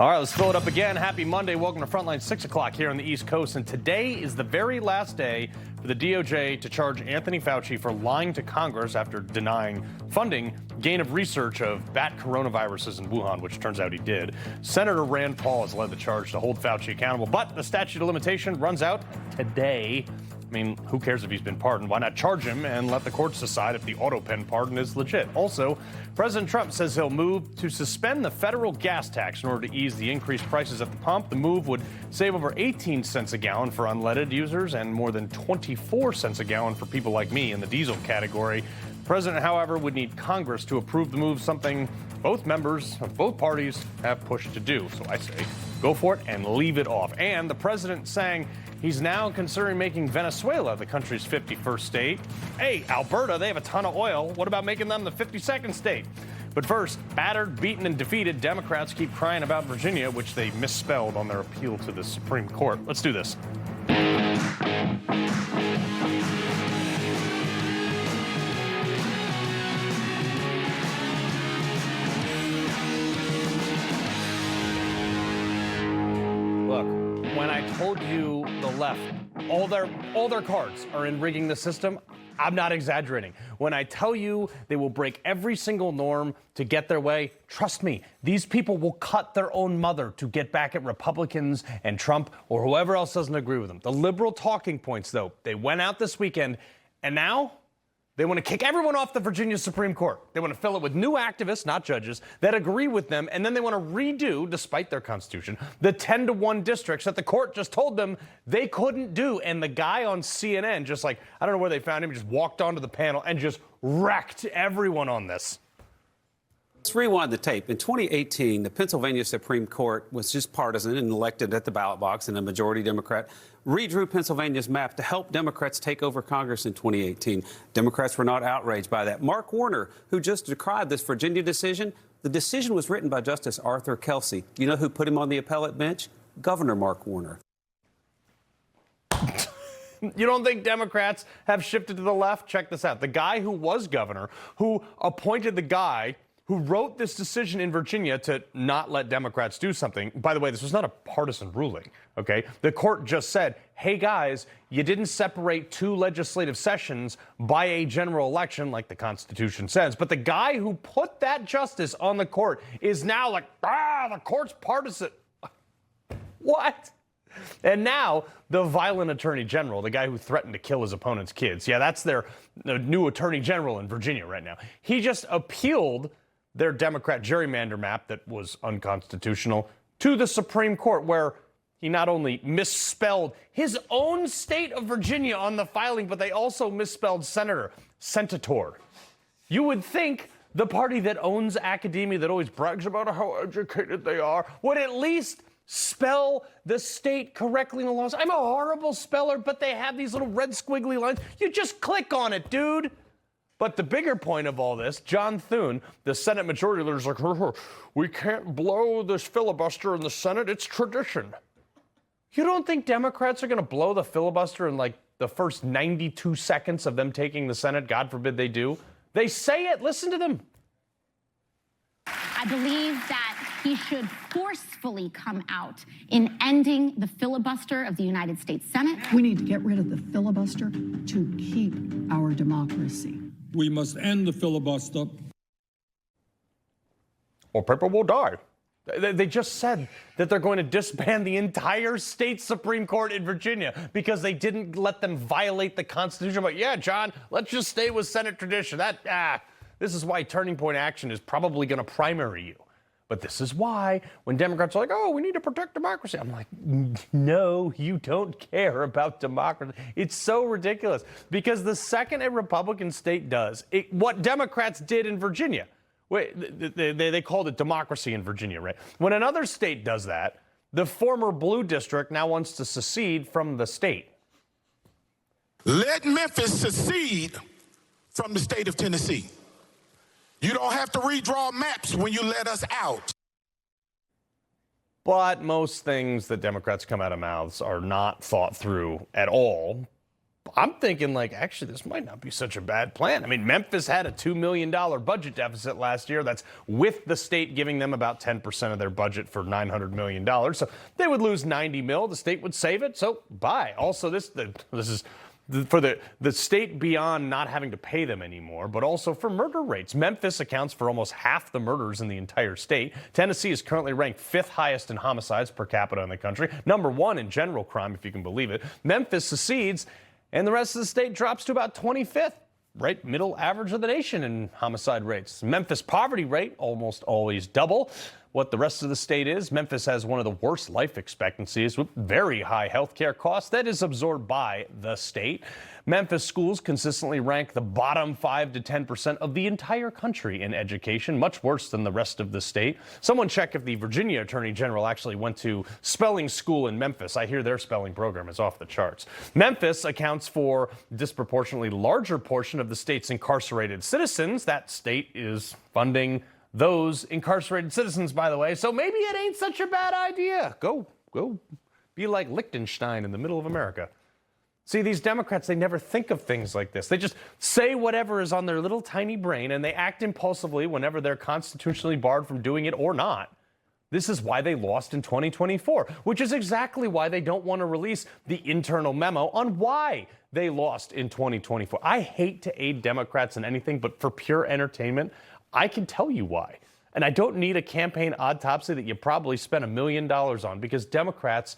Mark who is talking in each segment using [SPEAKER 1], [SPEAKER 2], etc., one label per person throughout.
[SPEAKER 1] All right, let's fill it up again. Happy Monday. Welcome to Frontline, 6 o'clock here on the East Coast. And today is the very last day for the DOJ to charge Anthony Fauci for lying to Congress after denying funding gain of research of bat coronaviruses in Wuhan, which turns out he did. Senator Rand Paul has led the charge to hold Fauci accountable, but the statute of limitation runs out today. I mean, who cares if he's been pardoned? Why not charge him and let the courts decide if the auto-pen pardon is legit? Also, President Trump says he'll move to suspend the federal gas tax in order to ease the increased prices at the pump. The move would save over 18 cents a gallon for unleaded users and more than 24 cents a gallon for people like me in the diesel category. The president, however, would need Congress to approve the move, something both members of both parties have pushed to do. So I say, go for it and leave it off. And the president saying he's now considering making Venezuela the country's 51st state. Hey, Alberta, they have a ton of oil. What about making them the 52nd state? But first, battered, beaten, and defeated, Democrats keep crying about Virginia, which they misspelled on their appeal to the Supreme Court. Let's do this. Look, when I told you the left, all their cards are in rigging the system, I'm not exaggerating. When I tell you they will break every single norm to get their way, trust me, these people will cut their own mother to get back at Republicans and Trump or whoever else doesn't agree with them. The liberal talking points, though, they went out this weekend, and now they want to kick everyone off the Virginia Supreme Court. They want to fill it with new activists, not judges, that agree with them, and then they want to redo, despite their constitution, the 10-to-1 districts that the court just told them they couldn't do. And the guy on CNN, just like, I don't know where they found him, just walked onto the panel and just wrecked everyone on this.
[SPEAKER 2] Let's rewind the tape. In 2018, the Pennsylvania Supreme Court was just partisan and elected at the ballot box, and a majority Democrat redrew Pennsylvania's map to help Democrats take over Congress in 2018. Democrats were not outraged by that. Mark Warner, who just decried this Virginia decision, the decision was written by Justice Arthur Kelsey. You know who put him on the appellate bench? Governor Mark Warner.
[SPEAKER 1] You don't think Democrats have shifted to the left? Check this out. The guy who was governor, who appointed the guy who wrote this decision in Virginia to not let Democrats do something. By the way, this was not a partisan ruling, okay? The court just said, hey, guys, you didn't separate two legislative sessions by a general election like the Constitution says. But the guy who put that justice on the court is now like, the court's partisan. What? And now the violent attorney general, the guy who threatened to kill his opponent's kids, yeah, that's their new attorney general in Virginia right now. He just appealed their Democrat gerrymander map that was unconstitutional to the Supreme Court, where he not only misspelled his own state of Virginia on the filing, but they also misspelled senator. You would think the party that owns academia, that always brags about how educated they are, would at least spell the state correctly in the laws. I'm a horrible speller, but they have these little red squiggly lines. You just click on it, dude. But the bigger point of all this, John Thune, the Senate Majority Leader, is like, we can't blow this filibuster in the Senate. It's tradition. You don't think Democrats are going to blow the filibuster in like the first 92 seconds of them taking the Senate? God forbid they do. They say it. Listen to them.
[SPEAKER 3] I believe that he should forcefully come out in ending the filibuster of the United States Senate.
[SPEAKER 4] We need to get rid of the filibuster to keep our democracy.
[SPEAKER 5] We must end the filibuster,
[SPEAKER 1] or people will die. They just said that they're going to disband the entire state Supreme Court in Virginia because they didn't let them violate the Constitution. But yeah, John, let's just stay with Senate tradition. This is why Turning Point Action is probably going to primary you. But this is why when Democrats are like, oh, we need to protect democracy, I'm like, no, you don't care about democracy. It's so ridiculous because the second a Republican state does what Democrats did in Virginia, they called it democracy in Virginia, right? When another state does that, the former blue district now wants to secede from the state.
[SPEAKER 6] Let Memphis secede from the state of Tennessee. You don't have to redraw maps when you let us out.
[SPEAKER 1] But most things that Democrats come out of mouths are not thought through at all. I'm thinking, like, actually, this might not be such a bad plan. I mean, Memphis had a $2 million budget deficit last year. That's with the state giving them about 10% of their budget for $900 million. So they would lose $90 million. The state would save it. So bye. Also, this is for the state beyond not having to pay them anymore, but also for murder rates. Memphis accounts for almost half the murders in the entire state. Tennessee is currently ranked 5th highest in homicides per capita in the country, #1 in general crime, if you can believe it. Memphis secedes, and the rest of the state drops to about 25th, right middle average of the nation in homicide rates. Memphis poverty rate almost always double what the rest of the state is. Memphis has one of the worst life expectancies with very high health care costs that is absorbed by the state. Memphis schools consistently rank the bottom 5 to 10% of the entire country in education, much worse than the rest of the state. Someone check if the Virginia Attorney General actually went to spelling school in Memphis. I hear their spelling program is off the charts. Memphis accounts for a disproportionately larger portion of the state's incarcerated citizens. That state is funding those incarcerated citizens, by the way, so maybe it ain't such a bad idea. Go be like Liechtenstein in the middle of America. See, these Democrats, they never think of things like this. They just say whatever is on their little tiny brain, and they act impulsively whenever they're constitutionally barred from doing it or not. This is why they lost in 2024, which is exactly why they don't want to release the internal memo on why they lost in 2024. I hate to aid Democrats in anything, but for pure entertainment, I can tell you why. And I don't need a campaign autopsy that you probably spent $1 million on, because Democrats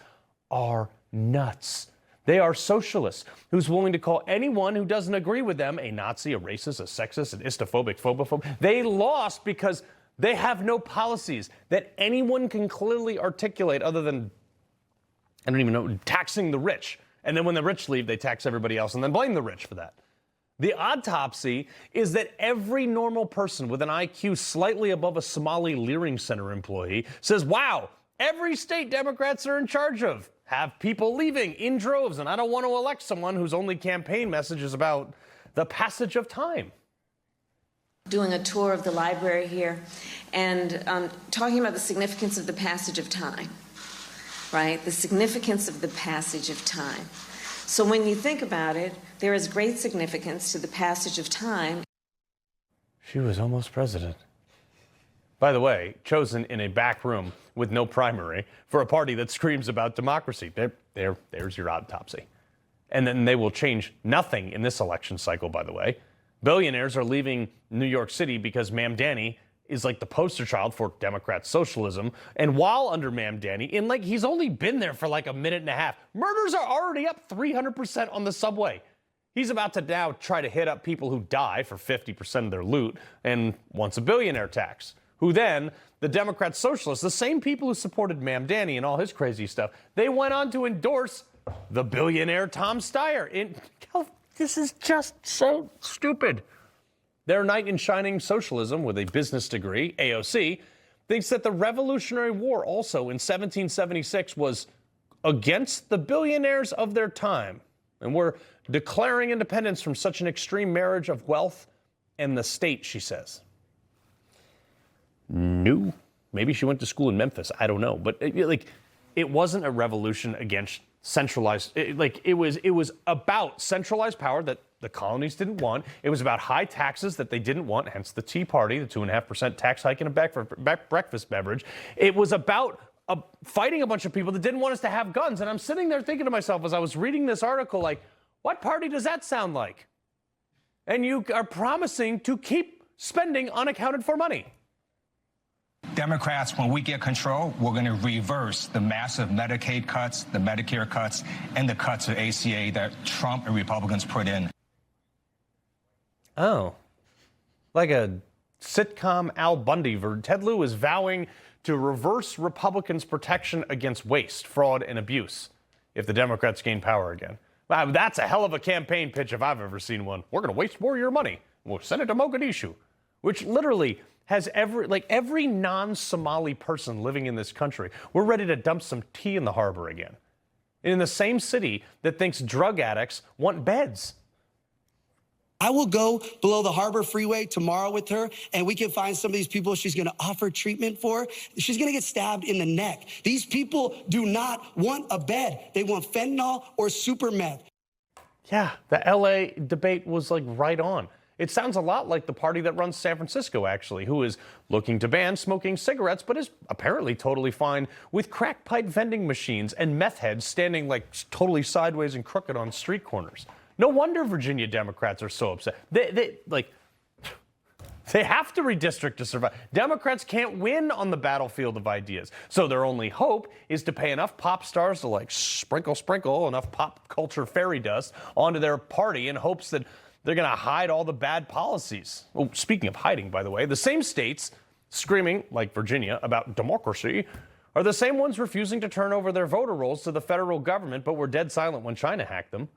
[SPEAKER 1] are nuts. They are socialists who's willing to call anyone who doesn't agree with them a Nazi, a racist, a sexist, an istophobic, phobophobe. They lost because they have no policies that anyone can clearly articulate other than, I don't even know, taxing the rich. And then when the rich leave, they tax everybody else and then blame the rich for that. The autopsy is that every normal person with an IQ slightly above a Somali Leering Center employee says, wow, every state Democrats are in charge of have people leaving in droves, and I don't want to elect someone whose only campaign message is about the passage of time.
[SPEAKER 7] Doing a tour of the library here and talking about the significance of the passage of time, right? The significance of the passage of time. So when you think about it, there is great significance to the passage of time.
[SPEAKER 1] She was almost president. By the way, chosen in a back room with no primary for a party that screams about democracy. There's your autopsy. And then they will change nothing in this election cycle, by the way. Billionaires are leaving New York City because Ma'am Danny is like the poster child for Democrat socialism. And while under Ma'am Danny, he's only been there for like a minute and a half, murders are already up 300% on the subway. He's about to now try to hit up people who die for 50% of their loot and wants a billionaire tax. Who then, the Democrat socialists, the same people who supported Ma'am Danny and all his crazy stuff, they went on to endorse the billionaire Tom Steyer. This is just so stupid. Their knight in shining socialism with a business degree, AOC, thinks that the Revolutionary War also in 1776 was against the billionaires of their time. And we're declaring independence from such an extreme marriage of wealth and the state, she says. No. Maybe she went to school in Memphis. I don't know. But it wasn't a revolution against centralized. It was about centralized power that the colonies didn't want. It was about high taxes that they didn't want, hence the Tea Party, the 2.5% tax hike in a breakfast beverage. It was about fighting a bunch of people that didn't want us to have guns. And I'm sitting there thinking to myself as I was reading this article, like, what party does that sound like? And you are promising to keep spending unaccounted for money.
[SPEAKER 8] Democrats, when we get control, we're going to reverse the massive Medicaid cuts, the Medicare cuts, and the cuts of ACA that Trump and Republicans put in.
[SPEAKER 1] Oh, like a sitcom Al Bundy. Ted Lieu is vowing to reverse Republicans' protection against waste, fraud, and abuse if the Democrats gain power again. Wow, that's a hell of a campaign pitch if I've ever seen one. We're going to waste more of your money. We'll send it to Mogadishu, which literally has every non-Somali person living in this country. We're ready to dump some tea in the harbor again. In the same city that thinks drug addicts want beds.
[SPEAKER 9] I will go below the Harbor Freeway tomorrow with her, and we can find some of these people she's going to offer treatment for. She's going to get stabbed in the neck. These people do not want a bed. They want fentanyl or super meth.
[SPEAKER 1] Yeah, the LA debate was like right on. It sounds a lot like the party that runs San Francisco, actually, who is looking to ban smoking cigarettes, but is apparently totally fine with crack pipe vending machines and meth heads standing like totally sideways and crooked on street corners. No wonder Virginia Democrats are so upset. They have to redistrict to survive. Democrats can't win on the battlefield of ideas. So their only hope is to pay enough pop stars to like sprinkle enough pop culture fairy dust onto their party in hopes that they're going to hide all the bad policies. Oh, speaking of hiding, by the way, the same states screaming, like Virginia, about democracy are the same ones refusing to turn over their voter rolls to the federal government, but were dead silent when China hacked them.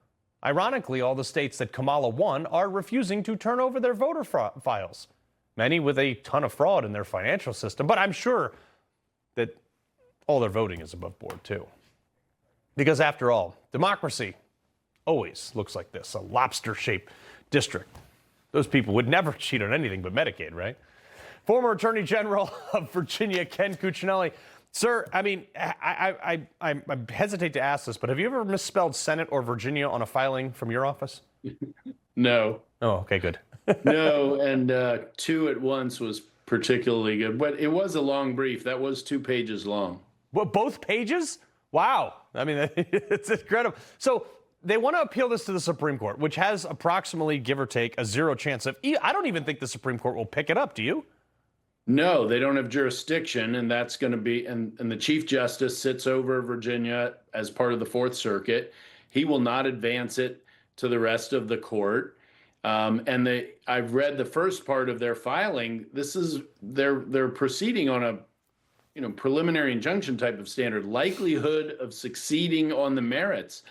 [SPEAKER 1] Ironically, all the states that Kamala won are refusing to turn over their voter files. Many with a ton of fraud in their financial system, but I'm sure that all their voting is above board too. Because after all, democracy always looks like this, a lobster-shaped district. Those people would never cheat on anything but Medicaid, right? Former Attorney General of Virginia, Ken Cuccinelli. Sir, I mean, I hesitate to ask this, but have you ever misspelled Senate or Virginia on a filing from your office?
[SPEAKER 10] No.
[SPEAKER 1] Oh, okay, good.
[SPEAKER 10] No, and two at once was particularly good. But it was a long brief. That was 2 pages long.
[SPEAKER 1] What, both pages? Wow. I mean, it's incredible. So they want to appeal this to the Supreme Court, which has approximately, give or take, a 0 chance of... I don't even think the Supreme Court will pick it up. Do you?
[SPEAKER 10] No, they don't have jurisdiction, and that's going to be... And the Chief Justice sits over Virginia as part of the Fourth Circuit. He will not advance it to the rest of the court. I've read the first part of their filing. This is they're proceeding on a preliminary injunction type of standard, likelihood of succeeding on the merits.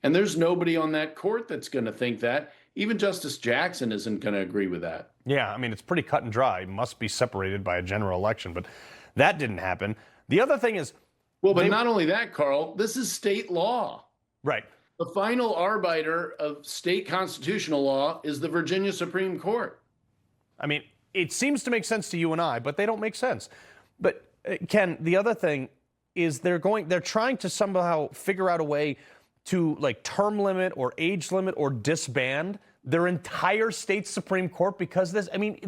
[SPEAKER 10] And there's nobody on that court that's going to think that. Even Justice Jackson isn't going to agree with that.
[SPEAKER 1] Yeah, I mean, it's pretty cut and dry. It must be separated by a general election, but that didn't happen. The other thing is...
[SPEAKER 10] Well, but not only that, Carl, this is state law.
[SPEAKER 1] Right.
[SPEAKER 10] The final arbiter of state constitutional law is the Virginia Supreme Court.
[SPEAKER 1] I mean, it seems to make sense to you and I, but they don't make sense. But Ken, the other thing is they're trying to somehow figure out a way to like term limit or age limit or disband their entire state Supreme Court because this, I mean,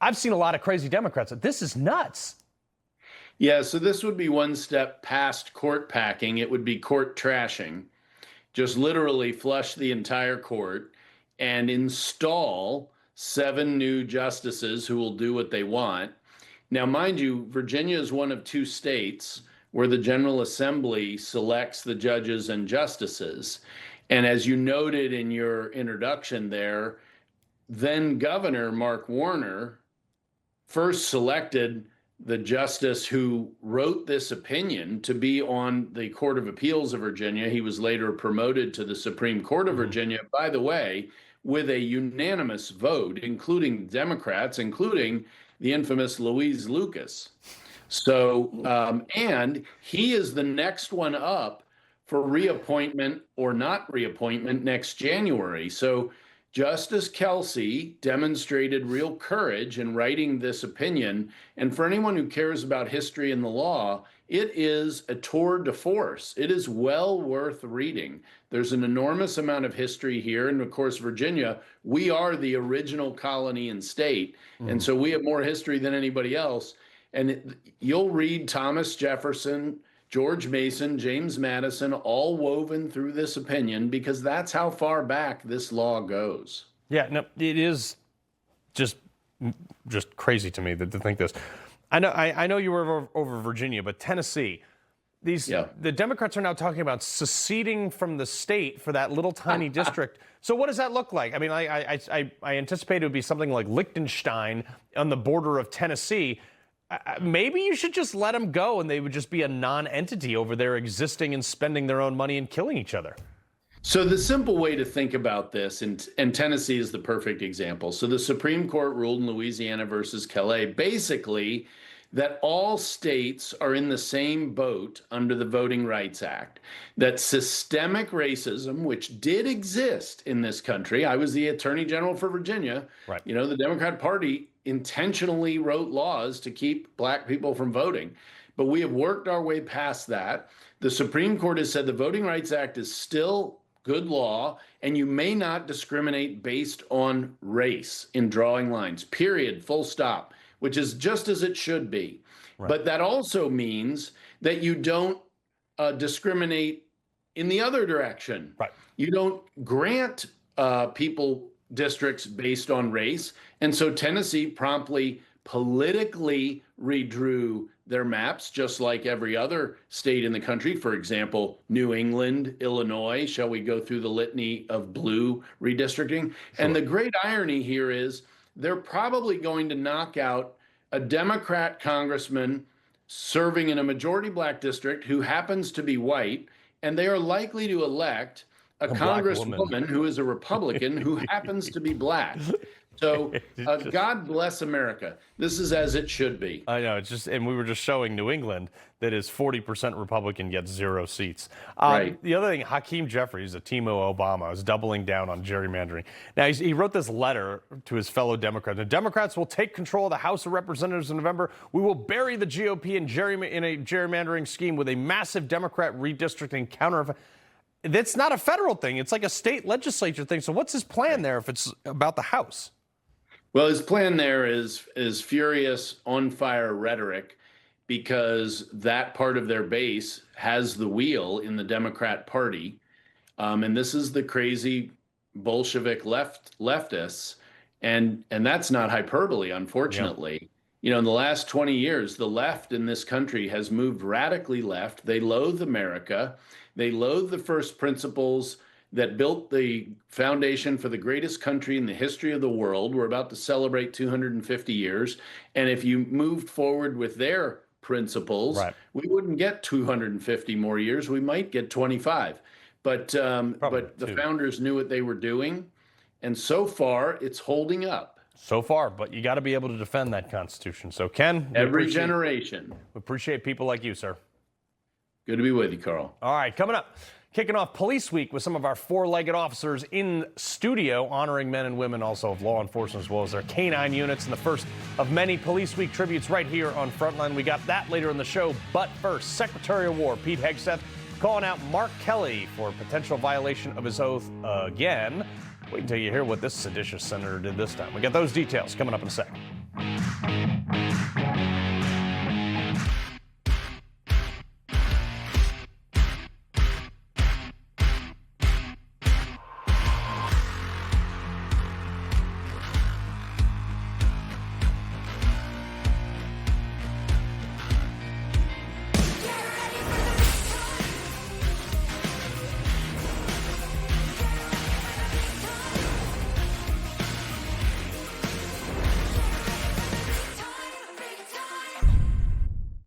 [SPEAKER 1] I've seen a lot of crazy Democrats. This is nuts.
[SPEAKER 10] Yeah, so this would be one step past court packing. It would be court trashing. Just literally flush the entire court and install 7 new justices who will do what they want. Now, mind you, Virginia is one of 2 states where the General Assembly selects the judges and justices. And as you noted in your introduction there, then Governor Mark Warner first selected the justice who wrote this opinion to be on the Court of Appeals of Virginia. He was later promoted to the Supreme Court of Virginia, by the way, with a unanimous vote, including Democrats, including the infamous Louise Lucas. So, and he is the next one up for reappointment or not reappointment next January. So Justice Kelsey demonstrated real courage in writing this opinion. And for anyone who cares about history and the law, it is a tour de force. It is well worth reading. There's an enormous amount of history here. And of course, Virginia, we are the original colony and state. And so we have more history than anybody else. And you'll read Thomas Jefferson, George Mason, James Madison, all woven through this opinion because that's how far back this law goes.
[SPEAKER 1] Yeah, no, it is just crazy to me to think this. I know you were over Virginia, but Tennessee, the Democrats are now talking about seceding from the state for that little tiny district. So what does that look like? I mean, I anticipate it would be something like Liechtenstein on the border of Tennessee. Maybe you should just let them go and they would just be a non-entity over there existing and spending their own money and killing each other.
[SPEAKER 10] So the simple way to think about this, and Tennessee is the perfect example. So the Supreme Court ruled in Louisiana versus Calais, basically that all states are in the same boat under the Voting Rights Act, that systemic racism, which did exist in this country, I was the Attorney General for Virginia, right. You know, the Democrat Party intentionally wrote laws to keep Black people from voting. But we have worked our way past that. The Supreme Court has said the Voting Rights Act is still good law, and you may not discriminate based on race in drawing lines, period, full stop, which is just as it should be. Right. But that also means that you don't discriminate in the other direction.
[SPEAKER 1] Right.
[SPEAKER 10] You don't grant people districts based on race. And so Tennessee promptly politically redrew their maps, just like every other state in the country. For example, New England, Illinois. Shall we go through the litany of blue redistricting? Sure. And the great irony here is they're probably going to knock out a Democrat congressman serving in a majority black district who happens to be white, and they are likely to elect a congresswoman who is a Republican who happens to be black. So God bless America. This is as it should be.
[SPEAKER 1] I know. It's just, and we were just showing New England that is 40% Republican, gets 0 seats.
[SPEAKER 10] Right.
[SPEAKER 1] The other thing, Hakeem Jeffries, a Timo Obama, is doubling down on gerrymandering. Now, he wrote this letter to his fellow Democrats. The Democrats will take control of the House of Representatives in November. We will bury the GOP in a gerrymandering scheme with a massive Democrat redistricting counter. That's not a federal thing. It's like a state legislature thing. So what's his plan there if it's about the House?
[SPEAKER 10] Well, his plan there is furious, on-fire rhetoric, because that part of their base has the wheel in the Democrat Party. And this is the crazy Bolshevik leftists. And that's not hyperbole, unfortunately. Yeah. You know, in the last 20 years, the left in this country has moved radically left. They loathe America. They loathe the first principles that built the foundation for the greatest country in the history of the world. We're about to celebrate 250 years. And if you moved forward with their principles, right, we wouldn't get 250 more years. We might get 25. But the founders knew what they were doing. And so far, it's holding up.
[SPEAKER 1] So far, but you got to be able to defend that Constitution. So, Ken,
[SPEAKER 10] every generation.
[SPEAKER 1] We appreciate people like you, sir.
[SPEAKER 10] Good to be with you, Carl.
[SPEAKER 1] All right, coming up. Kicking off Police Week with some of our four-legged officers in studio, honoring men and women also of law enforcement as well as their canine units. And the first of many Police Week tributes right here on Frontline. We got that later in the show. But first, Secretary of War Pete Hegseth calling out Mark Kelly for potential violation of his oath again. Wait until you hear what this seditious senator did this time. We got those details coming up in a second.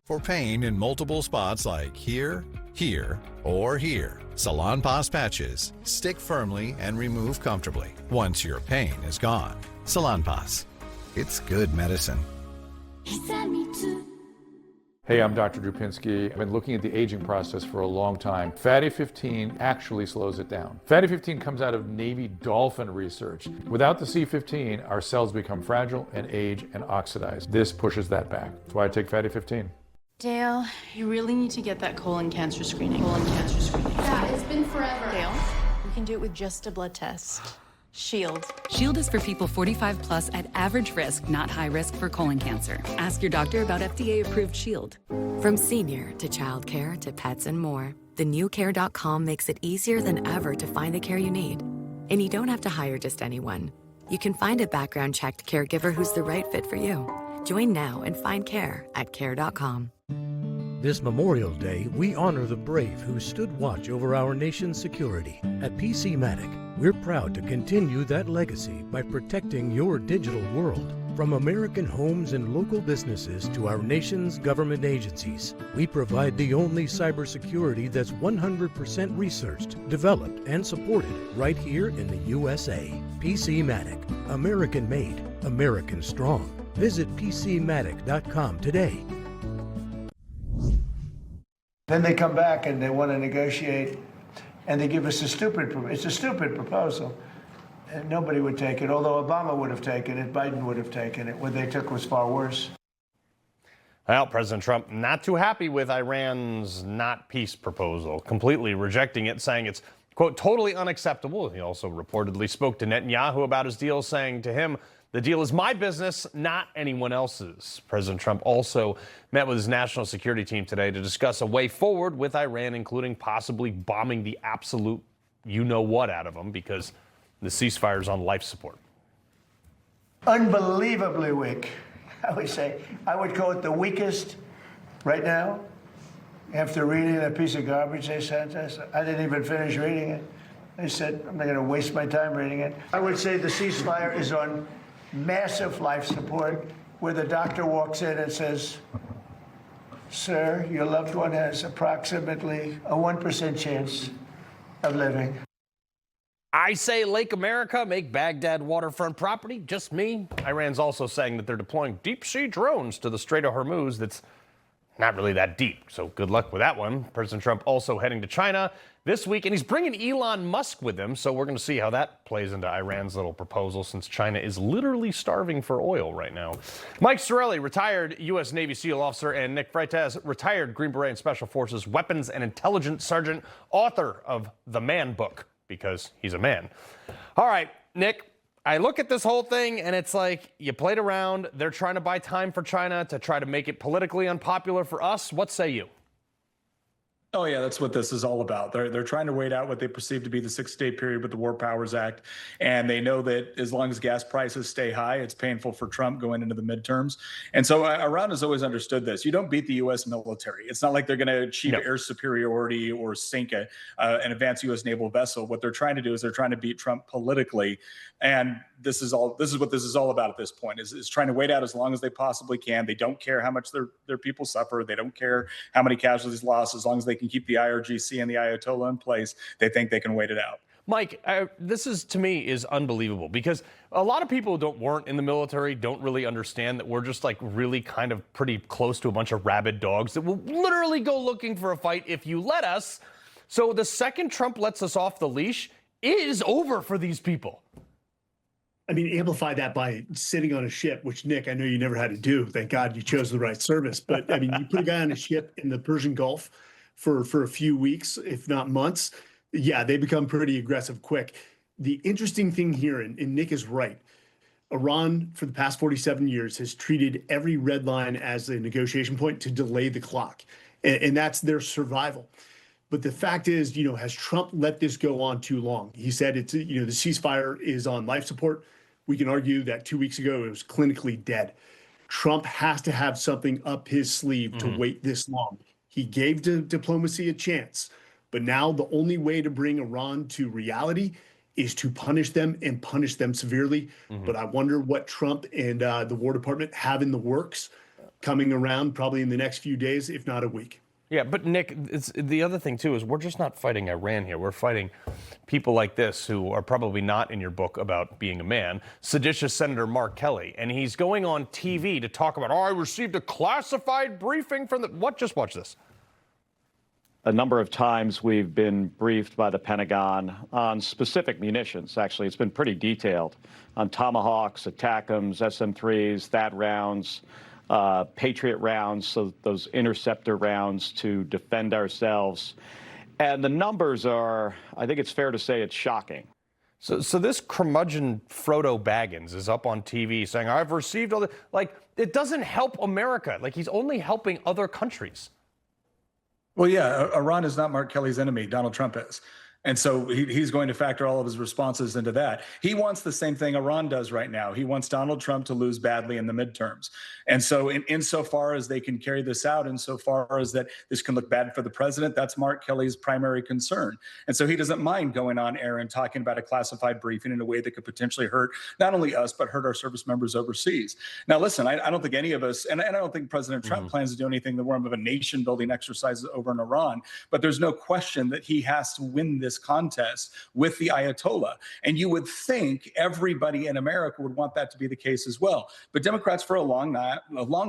[SPEAKER 11] For pain in multiple spots like here, here, or here, Salonpas patches stick firmly and remove comfortably once your pain is gone. Salonpas, it's good medicine.
[SPEAKER 12] Hey, I'm Dr. Drupinski. I've been looking at the aging process for a long time. Fatty 15 actually slows it down. Fatty 15 comes out of Navy dolphin research. Without the C15, our cells become fragile and age and oxidize. This pushes that back. That's why I take Fatty 15.
[SPEAKER 13] Dale, you really need to get that colon cancer screening. Yeah,
[SPEAKER 3] it's been forever.
[SPEAKER 13] Dale, we can do it with just a blood test. Shield.
[SPEAKER 14] Shield is for people 45 plus at average risk, not high risk for colon cancer. Ask your doctor about FDA-approved Shield.
[SPEAKER 15] From senior to childcare to pets and more, the new Care.com makes it easier than ever to find the care you need. And you don't have to hire just anyone. You can find a background-checked caregiver who's the right fit for you. Join now and find care at Care.com.
[SPEAKER 16] This Memorial Day, we honor the brave who stood watch over our nation's security. At PCmatic, we're proud to continue that legacy by protecting your digital world. From American homes and local businesses to our nation's government agencies, we provide the only cybersecurity that's 100% researched, developed, and supported right here in the USA. PCmatic, American made, American strong. Visit PCmatic.com today.
[SPEAKER 17] Then they come back and they want to negotiate, and they give us a stupid proposal. And nobody would take it, although Obama would have taken it, Biden would have taken it. What they took was far worse.
[SPEAKER 1] Well, President Trump not too happy with Iran's not peace proposal, completely rejecting it, saying it's quote, totally unacceptable. He also reportedly spoke to Netanyahu about his deal, saying to him, the deal is my business, not anyone else's. President Trump also met with his national security team today to discuss a way forward with Iran, including possibly bombing the absolute you-know-what out of them because the ceasefire is on life support.
[SPEAKER 17] Unbelievably weak. I would call it the weakest right now. After reading that piece of garbage they sent us, I didn't even finish reading it. I said, I'm not going to waste my time reading it. I would say the ceasefire is on massive life support, where the doctor walks in and says, sir, your loved one has approximately a 1% chance of living.
[SPEAKER 1] I say Lake America, make Baghdad waterfront property, just me. Iran's also saying that they're deploying deep-sea drones to the Strait of Hormuz that's not really that deep, so good luck with that one. President Trump also heading to China this week, and he's bringing Elon Musk with him, so we're going to see how that plays into Iran's little proposal, since China is literally starving for oil right now. Mike Sarraille, retired U.S. Navy SEAL officer, and Nick Freitas, retired Green Beret and Special Forces weapons and intelligence sergeant, author of The Man Book, because he's a man. All right, Nick, I look at this whole thing, and it's like you played around. They're trying to buy time for China to try to make it politically unpopular for us. What say you?
[SPEAKER 18] Oh, yeah, that's what this is all about. They're trying to wait out what they perceive to be the 6-day period with the War Powers Act. And they know that as long as gas prices stay high, it's painful for Trump going into the midterms. And so Iran has always understood this. You don't beat the U.S. military. It's not like they're going to achieve air superiority or sink an advanced U.S. naval vessel. What they're trying to do is they're trying to beat Trump politically. And this is what this is all about at this point, is trying to wait out as long as they possibly can. They don't care how much their people suffer. They don't care how many casualties lost. As long as they can keep the IRGC and the Ayatollah in place, they think they can wait it out.
[SPEAKER 1] Mike, this is, to me, is unbelievable, because a lot of people who weren't in the military don't really understand that we're just like really kind of pretty close to a bunch of rabid dogs that will literally go looking for a fight if you let us. So the second Trump lets us off the leash, it is over for these people.
[SPEAKER 19] I mean, amplify that by sitting on a ship, which, Nick, I know you never had to do. Thank God you chose the right service. But, I mean, you put a guy on a ship in the Persian Gulf for a few weeks, if not months. Yeah, they become pretty aggressive quick. The interesting thing here, and Nick is right, Iran, for the past 47 years, has treated every red line as a negotiation point to delay the clock. And that's their survival. But the fact is, has Trump let this go on too long? He said the ceasefire is on life support. We can argue that 2 weeks ago it was clinically dead. Trump has to have something up his sleeve to wait this long. He gave diplomacy a chance, but now the only way to bring Iran to reality is to punish them and punish them severely. But I wonder what Trump and the War Department have in the works coming around probably in the next few days, if not a week.
[SPEAKER 1] Yeah, but Nick, the other thing, too, is we're just not fighting Iran here. We're fighting people like this who are probably not in your book about being a man, seditious Senator Mark Kelly. And he's going on TV to talk about, I received a classified briefing from the... What? Just watch this.
[SPEAKER 20] A number of times we've been briefed by the Pentagon on specific munitions. Actually, it's been pretty detailed on Tomahawks, ATACMS, SM-3s, THAAD rounds, Patriot rounds, so those interceptor rounds to defend ourselves. And the numbers are, I think it's fair to say, it's shocking.
[SPEAKER 1] So this curmudgeon Frodo Baggins is up on TV saying, I've received all the... Like, it doesn't help America. Like, he's only helping other countries.
[SPEAKER 18] Well, yeah, Iran is not Mark Kelly's enemy. Donald Trump is. And so he's going to factor all of his responses into that. He wants the same thing Iran does right now. He wants Donald Trump to lose badly in the midterms. And so insofar as they can carry this out, insofar as that this can look bad for the president, that's Mark Kelly's primary concern. And so he doesn't mind going on air and talking about a classified briefing in a way that could potentially hurt not only us, but hurt our service members overseas. Now, listen, I don't think any of us, and I don't think President Trump plans to do anything in the form of a nation-building exercise over in Iran, but there's no question that he has to win this contest with the Ayatollah. And you would think everybody in America would want that to be the case as well. But Democrats for a long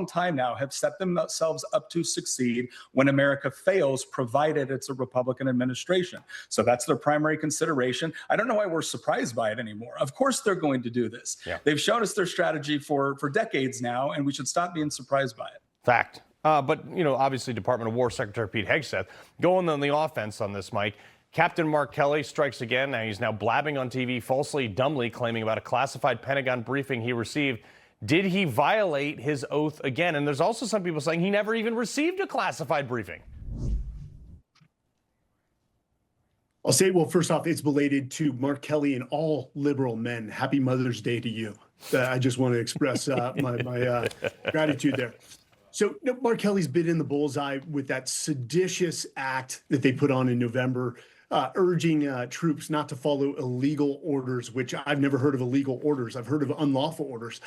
[SPEAKER 18] time now have set themselves up to succeed when America fails, provided it's a Republican administration. So that's their primary consideration. I don't know why we're surprised by it anymore. Of course they're going to do this. Yeah. They've shown us their strategy for decades now, and we should stop being surprised by it.
[SPEAKER 1] Fact. But, obviously Department of War Secretary Pete Hegseth going on the offense on this, Mike. Captain Mark Kelly strikes again. Now he's blabbing on TV, falsely, dumbly claiming about a classified Pentagon briefing he received. Did he violate his oath again? And there's also some people saying he never even received a classified briefing.
[SPEAKER 19] I'll say, well, first off, it's belated to Mark Kelly and all liberal men. Happy Mother's Day to you. I just want to express my gratitude there. So Mark Kelly's been in the bullseye with that seditious act that they put on in November, urging troops not to follow illegal orders, which I've never heard of illegal orders. I've heard of unlawful orders.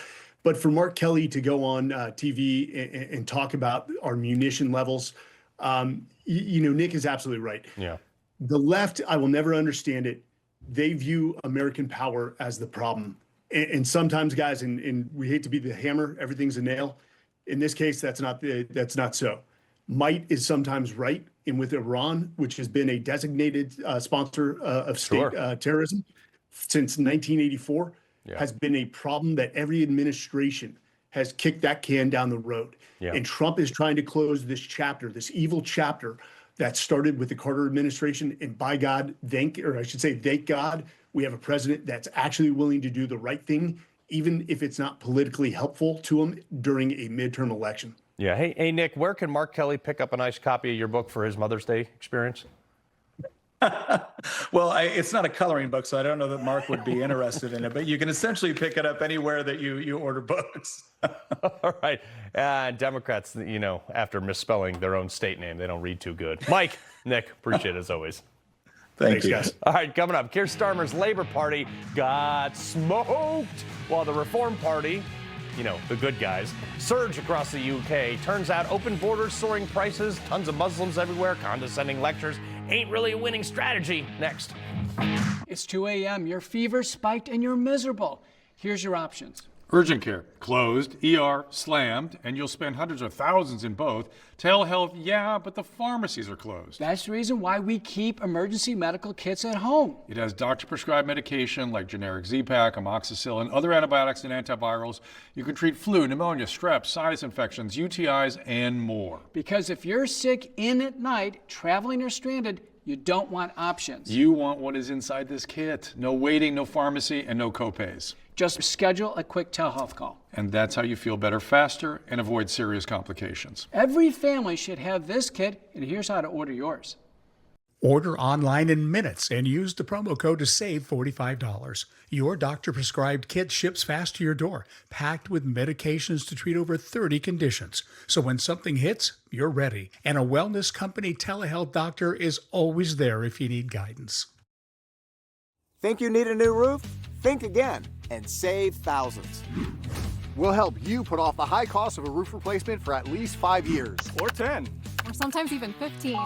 [SPEAKER 19] But for Mark Kelly to go on TV and talk about our munition levels, Nick is absolutely right.
[SPEAKER 1] Yeah.
[SPEAKER 19] The left, I will never understand it. They view American power as the problem. And sometimes, guys, and we hate to be the hammer, everything's a nail. In this case, that's not so. Might is sometimes right. And with Iran, which has been a designated sponsor of state terrorism since 1984, has been a problem that every administration has kicked that can down the road. Yeah. And Trump is trying to close this chapter, this evil chapter that started with the Carter administration. And by God, thank God, we have a president that's actually willing to do the right thing, even if it's not politically helpful to him during a midterm election.
[SPEAKER 1] Yeah. Hey, Nick, where can Mark Kelly pick up a nice copy of your book for his Mother's Day experience?
[SPEAKER 18] Well, it's not a coloring book, so I don't know that Mark would be interested in it, but you can essentially pick it up anywhere that you order books.
[SPEAKER 1] All right. Democrats, after misspelling their own state name, they don't read too good. Mike, Nick, appreciate it as always.
[SPEAKER 18] Thanks,
[SPEAKER 19] guys.
[SPEAKER 1] All right, coming up, Keir Starmer's Labour Party got smoked while the Reform Party, the good guys, surge across the UK. Turns out open borders, soaring prices, tons of Muslims everywhere, condescending lectures ain't really a winning strategy. Next.
[SPEAKER 21] It's 2 a.m. Your fever spiked and you're miserable. Here's your options.
[SPEAKER 12] Urgent care, closed. ER, slammed. And you'll spend hundreds of thousands in both. Telehealth, yeah, but the pharmacies are closed.
[SPEAKER 21] That's the reason why we keep emergency medical kits at home.
[SPEAKER 12] It has doctor-prescribed medication like generic Z-Pak, amoxicillin, other antibiotics and antivirals. You can treat flu, pneumonia, strep, sinus infections, UTIs, and more.
[SPEAKER 21] Because if you're sick in at night, traveling or stranded, you don't want options.
[SPEAKER 12] You want what is inside this kit. No waiting, no pharmacy, and no copays.
[SPEAKER 21] Just schedule a quick telehealth call.
[SPEAKER 12] And that's how you feel better faster and avoid serious complications.
[SPEAKER 21] Every family should have this kit, and here's how to order yours.
[SPEAKER 22] Order online in minutes and use the promo code to save $45. Your doctor-prescribed kit ships fast to your door, packed with medications to treat over 30 conditions. So when something hits, you're ready. And a wellness company telehealth doctor is always there if you need guidance.
[SPEAKER 23] Think you need a new roof? Think again and save thousands. We'll help you put off the high cost of a roof replacement for at least 5 years.
[SPEAKER 24] Or 10.
[SPEAKER 25] Or sometimes even 15.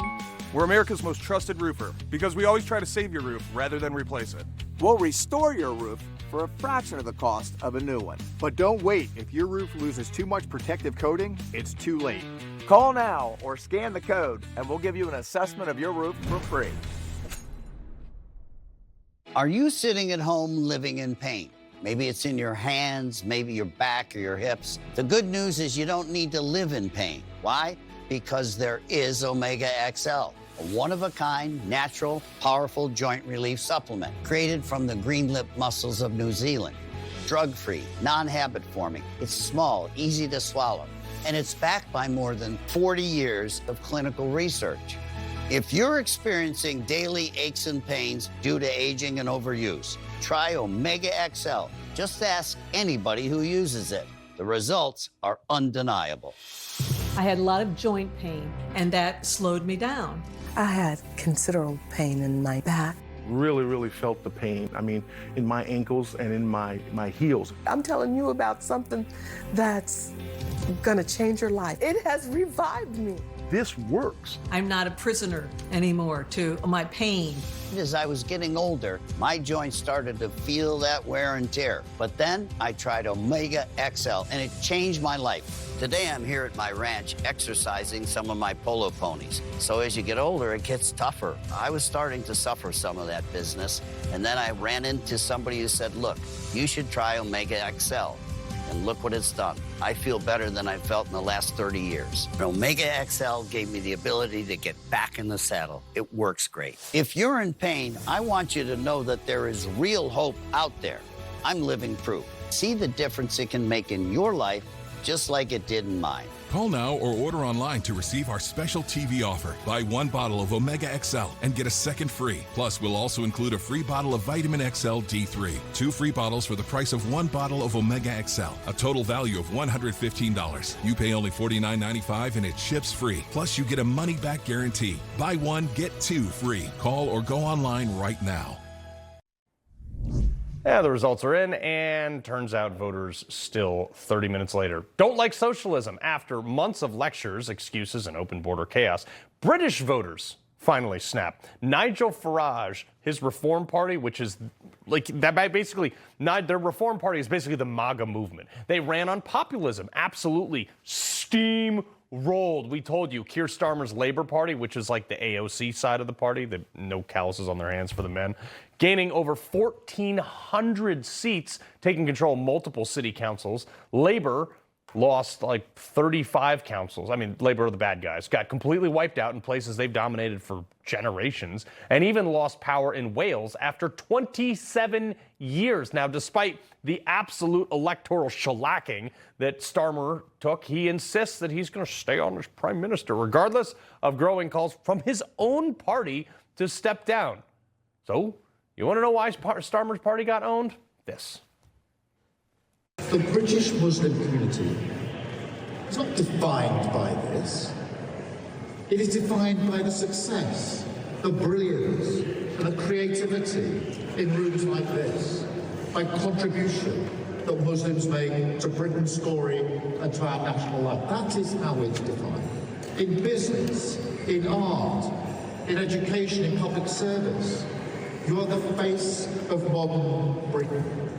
[SPEAKER 24] We're America's most trusted roofer because we always try to save your roof rather than replace it.
[SPEAKER 23] We'll restore your roof for a fraction of the cost of a new one. But don't wait. If your roof loses too much protective coating, it's too late. Call now or scan the code and we'll give you an assessment of your roof for free.
[SPEAKER 26] Are you sitting at home living in pain? Maybe it's in your hands, maybe your back or your hips. The good news is you don't need to live in pain. Why? Because there is Omega XL, a one-of-a-kind, natural, powerful joint relief supplement created from the green lip mussels of New Zealand. Drug-free, non-habit forming. It's small, easy to swallow, and it's backed by more than 40 years of clinical research. If you're experiencing daily aches and pains due to aging and overuse, try Omega XL. Just ask anybody who uses it. The results are undeniable.
[SPEAKER 27] I had a lot of joint pain, and that slowed me down.
[SPEAKER 28] I had considerable pain in my back.
[SPEAKER 29] Really felt the pain. I mean, in my ankles and in my heels.
[SPEAKER 28] I'm telling you about something that's gonna change your life. It has revived me.
[SPEAKER 29] This works.
[SPEAKER 27] I'm not a prisoner anymore to my pain.
[SPEAKER 26] As I was getting older, my joints started to feel that wear and tear. But then I tried Omega XL, and it changed my life. Today I'm here at my ranch exercising some of my polo ponies. So as you get older, it gets tougher. I was starting to suffer some of that business, and then I ran into somebody who said, look, you should try Omega XL. and look what it's done. I feel better than I've felt in the last 30 years. Omega XL gave me the ability to get back in the saddle. It works great. If you're in pain, I want you to know that there is real hope out there. I'm living proof. See the difference it can make in your life, just like it did in mine.
[SPEAKER 2] Call now or order online to receive our special TV offer. Buy 1 bottle of Omega XL and get a second free. Plus, we'll also include a free bottle of Vitamin XL D3. 2 free bottles for the price of 1 bottle of Omega XL. A total value of $115. You pay only $49.95 and it ships free. Plus, you get a money-back guarantee. Buy 1, get 2 free. Call or go online right now.
[SPEAKER 1] Yeah, the results are in, and turns out voters still 30 minutes later don't like socialism. After months of lectures, excuses, and open border chaos, British voters finally snap. Nigel Farage, his Reform Party, which is like that basically, their Reform Party is basically the MAGA movement. They ran on populism, absolutely steamrolled. We told you, Keir Starmer's Labour Party, which is like the AOC side of the party, that no calluses on their hands for the men, gaining over 1,400 seats, taking control of multiple city councils. Labour lost like 35 councils. I mean, Labour are the bad guys. Got completely wiped out in places they've dominated for generations, and even lost power in Wales after 27 years. Now, despite the absolute electoral shellacking that Starmer took, he insists that he's going to stay on as prime minister, regardless of growing calls from his own party to step down. So, you want to know why Starmer's party got owned? This.
[SPEAKER 4] The British Muslim community is not defined by this. It is defined by the success, the brilliance, and the creativity in rooms like this, by contribution that Muslims make to Britain's story and to our national life. That is how it's defined. In business, in art, in education, in public service, you are the face of modern Britain.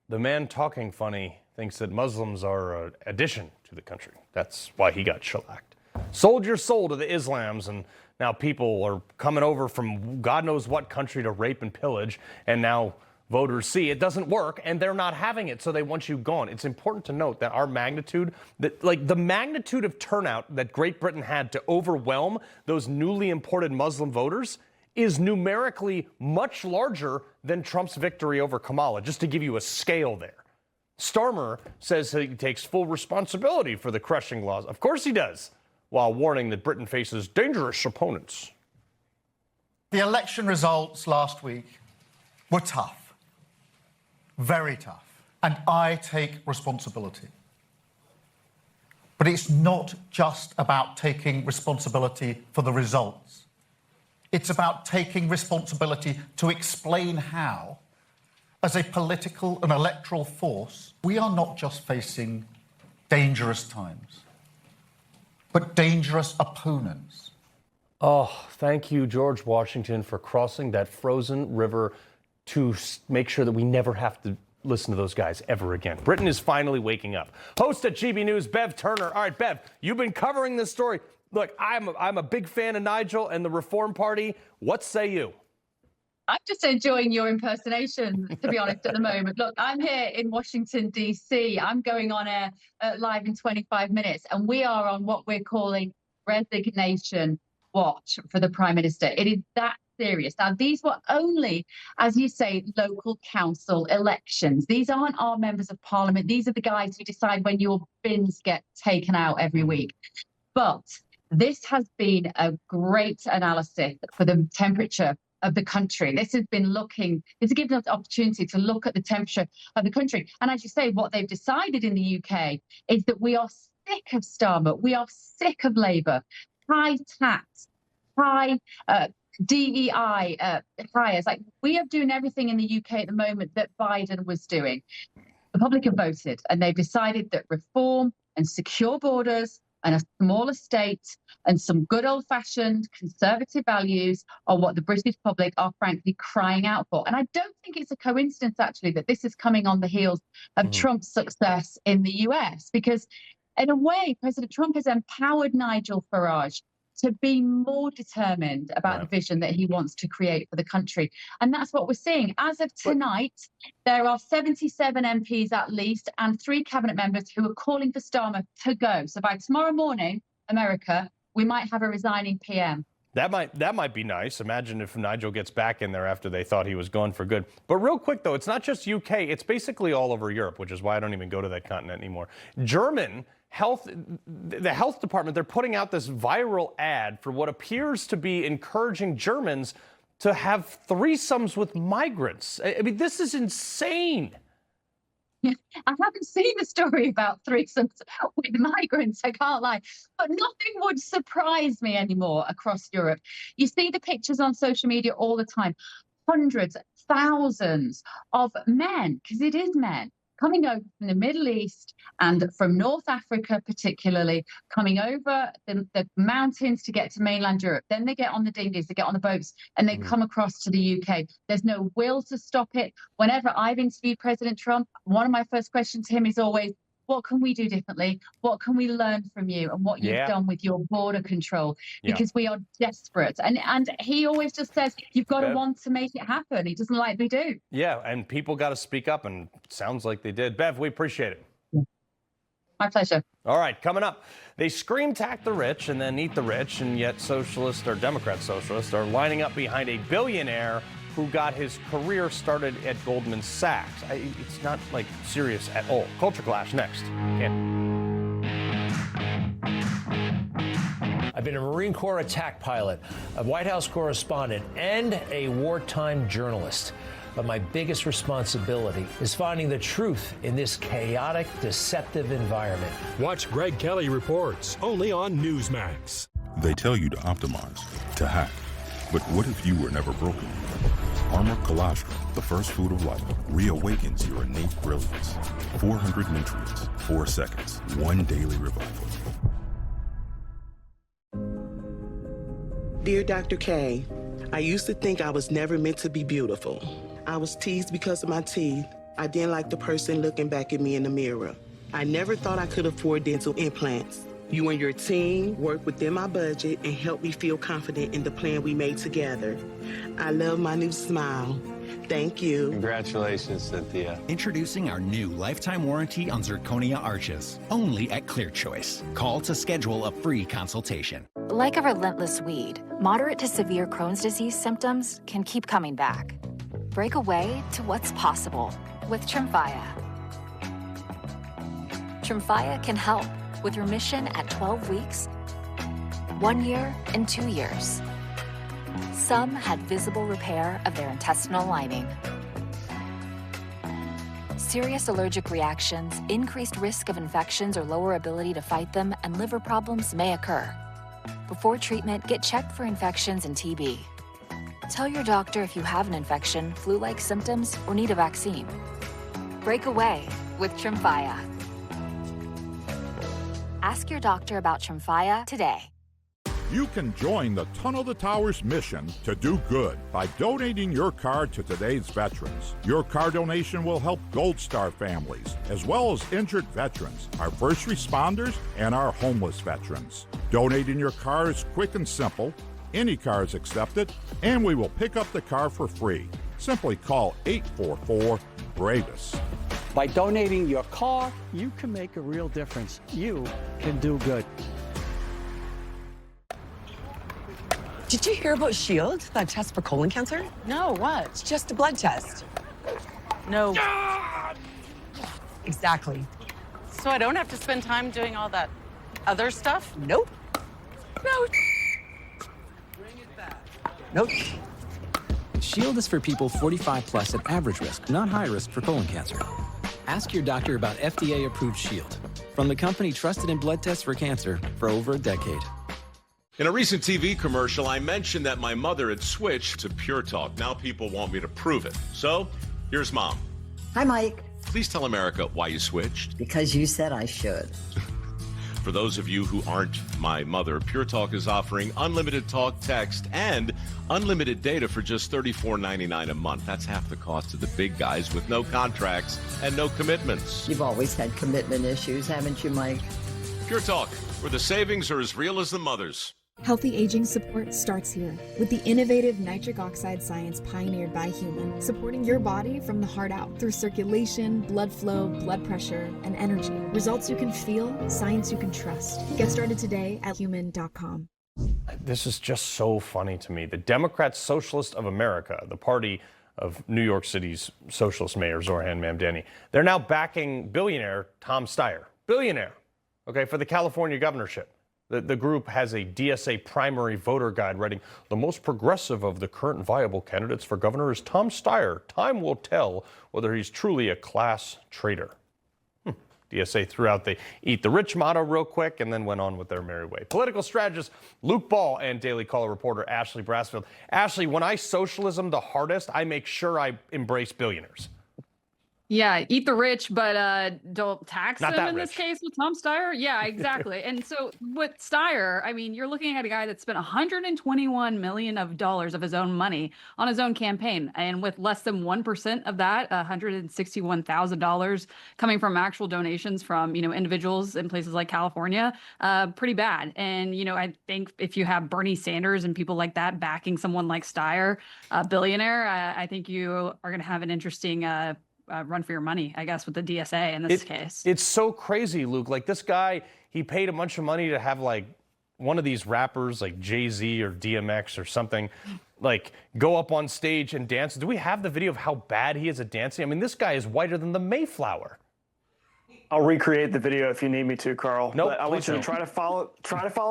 [SPEAKER 1] The man talking funny thinks that Muslims are an addition to the country. That's why he got shellacked. Sold your soul to the Islams, and now people are coming over from God knows what country to rape and pillage, and now voters see it doesn't work, and they're not having it, so they want you gone. It's important to note that our magnitude, the magnitude of turnout that Great Britain had to overwhelm those newly imported Muslim voters is numerically much larger than Trump's victory over Kamala, just to give you a scale there. Starmer says he takes full responsibility for the crushing laws. Of course he does, while warning that Britain faces dangerous opponents.
[SPEAKER 5] The election results last week were tough, very tough, and I take responsibility. But it's not just about taking responsibility for the results. It's about taking responsibility to explain how, as a political and electoral force, we are not just facing dangerous times, but dangerous opponents.
[SPEAKER 1] Oh, thank you, George Washington, for crossing that frozen river to make sure that we never have to listen to those guys ever again. Britain is finally waking up. Host at GB News, Bev Turner. All right, Bev, you've been covering this story. Look, I'm a big fan of Nigel and the Reform Party. What say you?
[SPEAKER 6] I'm just enjoying your impersonation, to be honest, at the moment. Look, I'm here in Washington, D.C. I'm going on air live in 25 minutes, and we are on what we're calling resignation watch for the Prime Minister. It is that serious. Now, these were only, as you say, local council elections. These aren't our members of Parliament. These are the guys who decide when your bins get taken out every week. But this has been a great analysis for the temperature of the country. This has given us the opportunity to look at the temperature of the country. And as you say, what they've decided in the UK is that we are sick of Starmer. We are sick of Labour. High tax, high DEI hires. Like, we are doing everything in the UK at the moment that Biden was doing. The public have voted, and they've decided that reform and secure borders and a smaller state and some good old-fashioned conservative values are what the British public are frankly crying out for. And I don't think it's a coincidence, actually, that this is coming on the heels of Trump's success in the US, because in a way, President Trump has empowered Nigel Farage to be more determined about the vision that he wants to create for the country. And that's what we're seeing. As of tonight, there are 77 MPs at least and 3 cabinet members who are calling for Starmer to go. So by tomorrow morning, America, we might have a resigning PM.
[SPEAKER 1] That might be nice. Imagine if Nigel gets back in there after they thought he was gone for good. But real quick, though, it's not just UK. It's basically all over Europe, which is why I don't even go to that continent anymore. The health department, they're putting out this viral ad for what appears to be encouraging Germans to have threesomes with migrants. I mean, this is insane.
[SPEAKER 6] I haven't seen the story about threesomes with migrants, I can't lie. But nothing would surprise me anymore across Europe. You see the pictures on social media all the time. Hundreds, thousands of men, because it is men, coming over from the Middle East and from North Africa particularly, coming over the mountains to get to mainland Europe. Then they get on the dinghies, they get on the boats, and they come across to the UK. There's no will to stop it. Whenever I've interviewed President Trump, one of my first questions to him is always, what can we do differently? What can we learn from you and what you've done with your border control? Because we are desperate. And he always just says, you've got to want to make it happen. He doesn't like we do.
[SPEAKER 1] Yeah, and people got to speak up, and it sounds like they did. Bev, we appreciate it.
[SPEAKER 6] My pleasure.
[SPEAKER 1] All right, coming up, they scream tax the rich and then eat the rich, and yet socialists or Democrat socialists are lining up behind a billionaire who got his career started at Goldman Sachs. It's not like serious at all. Culture Clash next.
[SPEAKER 3] I've been a Marine Corps attack pilot, a White House correspondent, and a wartime journalist. But my biggest responsibility is finding the truth in this chaotic, deceptive environment.
[SPEAKER 7] Watch Greg Kelly Reports, only on Newsmax.
[SPEAKER 2] They tell you to optimize, to hack. But what if you were never broken? Armor Colostrum, the first food of life, reawakens your innate brilliance. 400 nutrients, 4 seconds, 1 daily revival.
[SPEAKER 8] Dear Dr. K, I used to think I was never meant to be beautiful. I was teased because of my teeth. I didn't like the person looking back at me in the mirror. I never thought I could afford dental implants. You and your team worked within my budget and helped me feel confident in the plan we made together. I love my new smile. Thank you.
[SPEAKER 9] Congratulations, Cynthia.
[SPEAKER 10] Introducing our new lifetime warranty on zirconia arches, only at Clear Choice. Call to schedule a free consultation.
[SPEAKER 11] Like a relentless weed, moderate to severe Crohn's disease symptoms can keep coming back. Break away to what's possible with Tremfya. Tremfya can help with remission at 12 weeks, 1 year, and 2 years. Some had visible repair of their intestinal lining. Serious allergic reactions, increased risk of infections or lower ability to fight them, and liver problems may occur. Before treatment, get checked for infections and TB. Tell your doctor if you have an infection, flu-like symptoms, or need a vaccine. Break away with Tremfya. Ask your doctor about Tremfya today.
[SPEAKER 13] You can join the Tunnel to Towers mission to do good by donating your car to today's veterans. Your car donation will help Gold Star families, as well as injured veterans, our first responders, and our homeless veterans. Donating your car is quick and simple. Any car is accepted, and we will pick up the car for free. Simply call 844-BRAVES.
[SPEAKER 14] By donating your car, you can make a real difference. You can do good.
[SPEAKER 15] Did you hear about Shield, that test for colon cancer?
[SPEAKER 30] No, what?
[SPEAKER 15] It's just a blood test.
[SPEAKER 30] No.
[SPEAKER 15] Exactly.
[SPEAKER 30] So I don't have to spend time doing all that other stuff?
[SPEAKER 15] Nope. No. Nope.
[SPEAKER 31] Shield is for people 45 plus at average risk, not high risk for colon cancer. Ask your doctor about FDA-approved Shield. From the company trusted in blood tests for cancer for over a decade.
[SPEAKER 32] In a recent TV commercial, I mentioned that my mother had switched to Pure Talk. Now people want me to prove it. So, here's Mom.
[SPEAKER 33] Hi, Mike.
[SPEAKER 32] Please tell America why you switched.
[SPEAKER 33] Because you said I should.
[SPEAKER 32] For those of you who aren't my mother, Pure Talk is offering unlimited talk, text, and unlimited data for just $34.99 a month. That's half the cost of the big guys with no contracts and no commitments.
[SPEAKER 33] You've always had commitment issues, haven't you, Mike?
[SPEAKER 32] Pure Talk, where the savings are as real as the mothers.
[SPEAKER 12] Healthy aging support starts here with the innovative nitric oxide science pioneered by Human, supporting your body from the heart out through circulation, blood flow, blood pressure, and energy. Results you can feel, science you can trust. Get started today at human.com.
[SPEAKER 1] This is just so funny to me. The Democrat Socialist of America, the party of New York City's socialist mayor, Zoran Mamdani, they're now backing billionaire Tom Steyer. Billionaire, okay, for the California governorship. The group has a DSA primary voter guide writing, the most progressive of the current viable candidates for governor is Tom Steyer. Time will tell whether he's truly a class traitor. DSA threw out the eat the rich motto real quick and then went on with their merry way. Political strategist Luke Ball and Daily Caller reporter Ashley Brasfield. Ashley, when I socialism the hardest, I make sure I embrace billionaires.
[SPEAKER 16] Yeah, eat the rich, but don't tax
[SPEAKER 1] Not
[SPEAKER 16] them
[SPEAKER 1] that
[SPEAKER 16] in
[SPEAKER 1] rich.
[SPEAKER 16] this case with Tom Steyer. Yeah, exactly. And so with Steyer, I mean, you're looking at a guy that spent $121 million of his own money on his own campaign, and with less than 1% of that, $161,000 coming from actual donations from individuals in places like California, pretty bad. And I think if you have Bernie Sanders and people like that backing someone like Steyer, billionaire, I think you are going to have an interesting run for your money, I guess, with the DSA in this case.
[SPEAKER 1] It's so crazy, Luke. Like this guy, he paid a bunch of money to have like one of these rappers like Jay-Z or DMX or something like go up on stage and dance. Do we have the video of how bad he is at dancing? I mean, this guy is whiter than the Mayflower.
[SPEAKER 17] I'll recreate the video if you need me to, Carl.
[SPEAKER 1] Nope,
[SPEAKER 17] but I want you to try to follow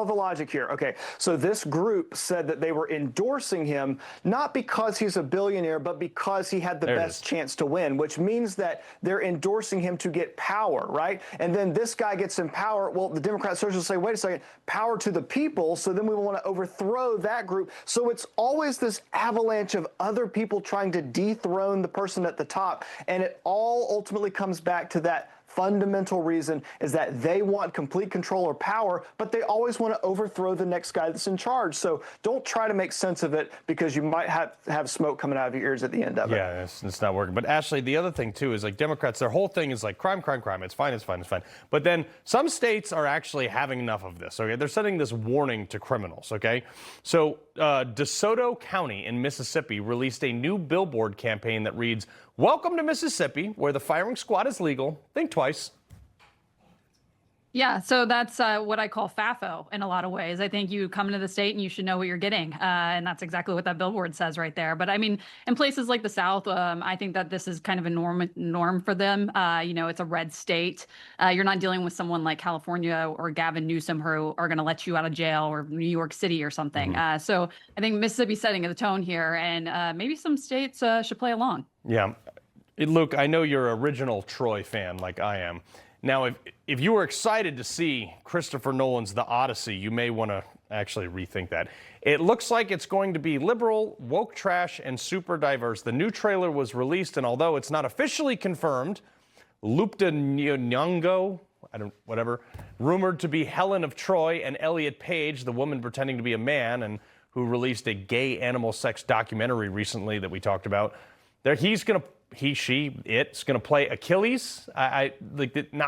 [SPEAKER 17] the logic here. Okay, so this group said that they were endorsing him not because he's a billionaire, but because he had the best chance to win, which means that they're endorsing him to get power, right? And then this guy gets in power. Well, the Democrat socialists say, wait a second, power to the people. So then we want to overthrow that group. So it's always this avalanche of other people trying to dethrone the person at the top, and it all ultimately comes back to that fundamental reason is that they want complete control or power, but they always want to overthrow the next guy that's in charge. So don't try to make sense of it because you might have smoke coming out of your ears at the end of it.
[SPEAKER 1] Yeah, it's not working. But Ashley, the other thing too is like Democrats, their whole thing is like crime, crime, crime. It's fine, it's fine, it's fine. But then some states are actually having enough of this. Okay, they're sending this warning to criminals. Okay, so DeSoto County in Mississippi released a new billboard campaign that reads, "Welcome to Mississippi, where the firing squad is legal. Think twice."
[SPEAKER 16] Yeah, so that's what I call FAFO in a lot of ways. I think you come into the state and you should know what you're getting. And that's exactly what that billboard says right there. But I mean, in places like the South, I think that this is kind of a norm for them. It's a red state. You're not dealing with someone like California or Gavin Newsom who are going to let you out of jail, or New York City or something. So I think Mississippi's setting the tone here, and maybe some states should play along.
[SPEAKER 1] Yeah. Luke, I know you're an original Troy fan like I am. Now, if you were excited to see Christopher Nolan's The Odyssey, you may want to actually rethink that. It looks like it's going to be liberal, woke trash, and super diverse. The new trailer was released, and although it's not officially confirmed, Lupita Nyong'o, rumored to be Helen of Troy, and Elliot Page, the woman pretending to be a man and who released a gay animal sex documentary recently that we talked about. It's going to play Achilles. I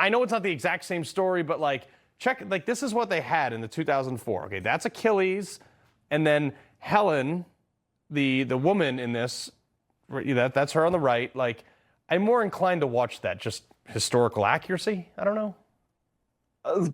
[SPEAKER 1] know it's not the exact same story, but this is what they had in the 2004. Okay, that's Achilles, and then Helen, the woman in this, that's her on the right. Like, I'm more inclined to watch that. Just historical accuracy. I don't know.